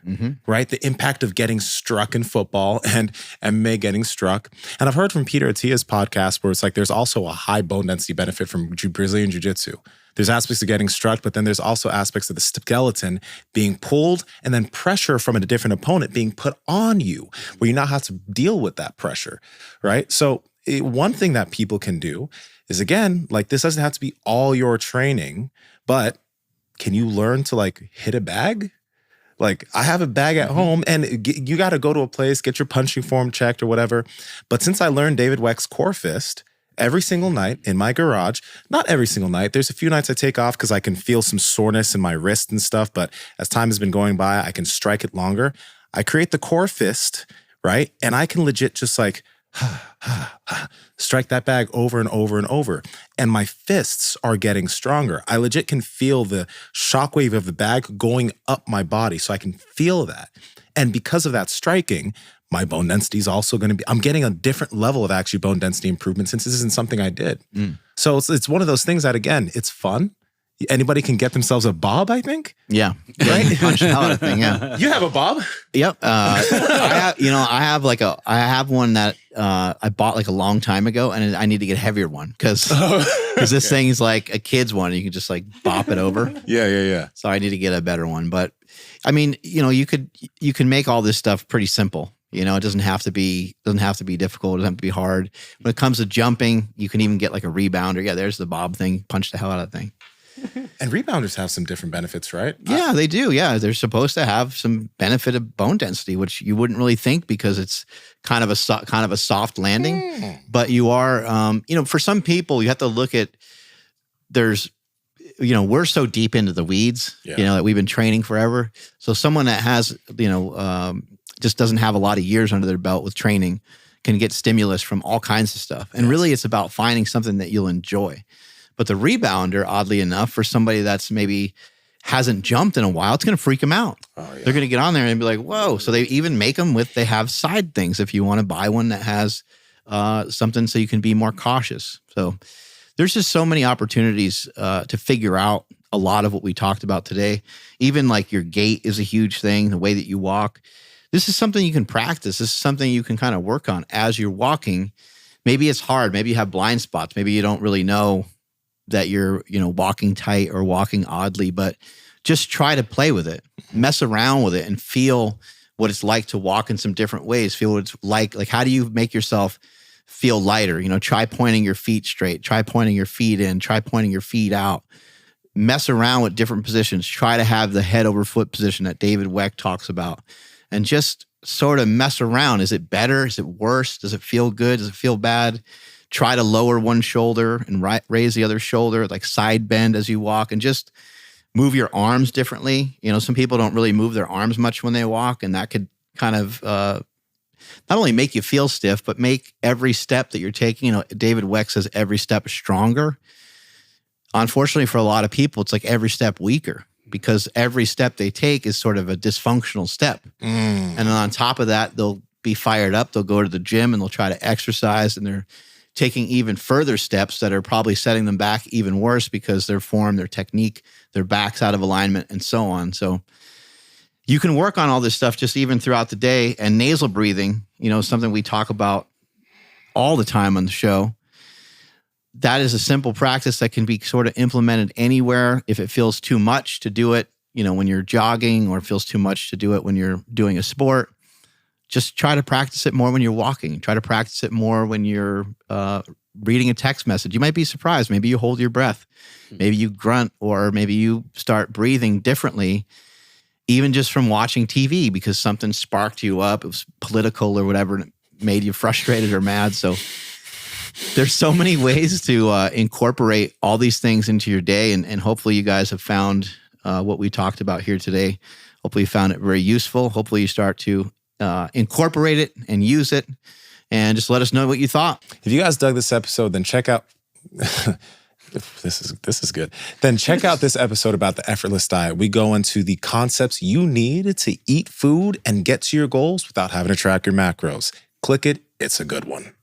Speaker 2: right? The impact of getting struck in football and MMA getting struck. And I've heard from Peter Attia's podcast where it's like there's also a high bone density benefit from Brazilian Jiu-Jitsu. There's aspects of getting struck, but then there's also aspects of the skeleton being pulled, and then pressure from a different opponent being put on you, where you now have to deal with that pressure, right? So one thing that people can do is, again, like, this doesn't have to be all your training, but can you learn to like hit a bag? Like, I have a bag at home, and you got to go to a place, get your punching form checked or whatever. But since I learned David Weck's core fist every single night in my garage, not every single night, there's a few nights I take off because I can feel some soreness in my wrist and stuff. But as time has been going by, I can strike it longer. I create the core fist, right? And I can legit just like, strike that bag over and over and over. And my fists are getting stronger. I legit can feel the shockwave of the bag going up my body. So I can feel that. And because of that striking, my bone density is also going to be, I'm getting a different level of actually bone density improvement, since this isn't something I did. So it's one of those things that, again, it's fun. Anybody can get themselves a bob, I think.
Speaker 1: Yeah. Right. Punch the hell out of thing. Yeah.
Speaker 2: You have a bob?
Speaker 1: Yep. I have one that I bought like a long time ago, and I need to get a heavier one because this thing is like a kid's one. You can just like bop it over.
Speaker 2: Yeah.
Speaker 1: So I need to get a better one. But I mean, you can make all this stuff pretty simple. It doesn't have to be difficult. It doesn't have to be hard. When it comes to jumping, you can even get like a rebounder. Yeah, there's the bob thing. Punch the hell out of that thing.
Speaker 2: And rebounders have some different benefits, right?
Speaker 1: Yeah, they do. Yeah, they're supposed to have some benefit of bone density, which you wouldn't really think because it's kind of a soft landing. But you are, for some people, you have to look at. We're so deep into the weeds, that we've been training forever. So someone that has, just doesn't have a lot of years under their belt with training can get stimulus from all kinds of stuff. And really, it's about finding something that you'll enjoy. But the rebounder, oddly enough, for somebody that's maybe hasn't jumped in a while, it's going to freak them out. Oh, yeah. They're going to get on there and be like, whoa. So they even make them they have side things if you want to buy one that has something so you can be more cautious. So there's just so many opportunities to figure out a lot of what we talked about today. Even like your gait is a huge thing, the way that you walk. This is something you can practice. This is something you can kind of work on as you're walking. Maybe it's hard. Maybe you have blind spots. Maybe you don't really know that you're, walking tight or walking oddly, but just try to play with it, mess around with it and feel what it's like to walk in some different ways. Feel what it's like how do you make yourself feel lighter? Try pointing your feet straight, try pointing your feet in, try pointing your feet out, mess around with different positions, try to have the head over foot position that David Wyck talks about and just sort of mess around. Is it better? Is it worse? Does it feel good? Does it feel bad? Try to lower one shoulder and raise the other shoulder, like side bend as you walk, and just move your arms differently. Some people don't really move their arms much when they walk, and that could kind of not only make you feel stiff, but make every step that you're taking. David Wyck says every step is stronger. Unfortunately, for a lot of people, it's like every step weaker because every step they take is sort of a dysfunctional step. And then on top of that, they'll be fired up. They'll go to the gym and they'll try to exercise, and they're taking even further steps that are probably setting them back even worse because their form, their technique, their back's out of alignment, and so on. So you can work on all this stuff just even throughout the day. And nasal breathing, something we talk about all the time on the show. That is a simple practice that can be sort of implemented anywhere. If it feels too much to do it, when you're jogging, or it feels too much to do it when you're doing a sport, just try to practice it more when you're walking. Try to practice it more when you're reading a text message. You might be surprised. Maybe you hold your breath. Maybe you grunt, or maybe you start breathing differently, even just from watching TV because something sparked you up. It was political or whatever, and it made you frustrated or mad. So there's so many ways to incorporate all these things into your day. And hopefully you guys have found what we talked about here today. Hopefully you found it very useful. Hopefully you start to incorporate it and use it, and just let us know what you thought.
Speaker 2: If you guys dug this episode, then check out this is good. Then check out this episode about the Effortless diet. We go into the concepts you need to eat food and get to your goals without having to track your macros. Click it. It's a good one.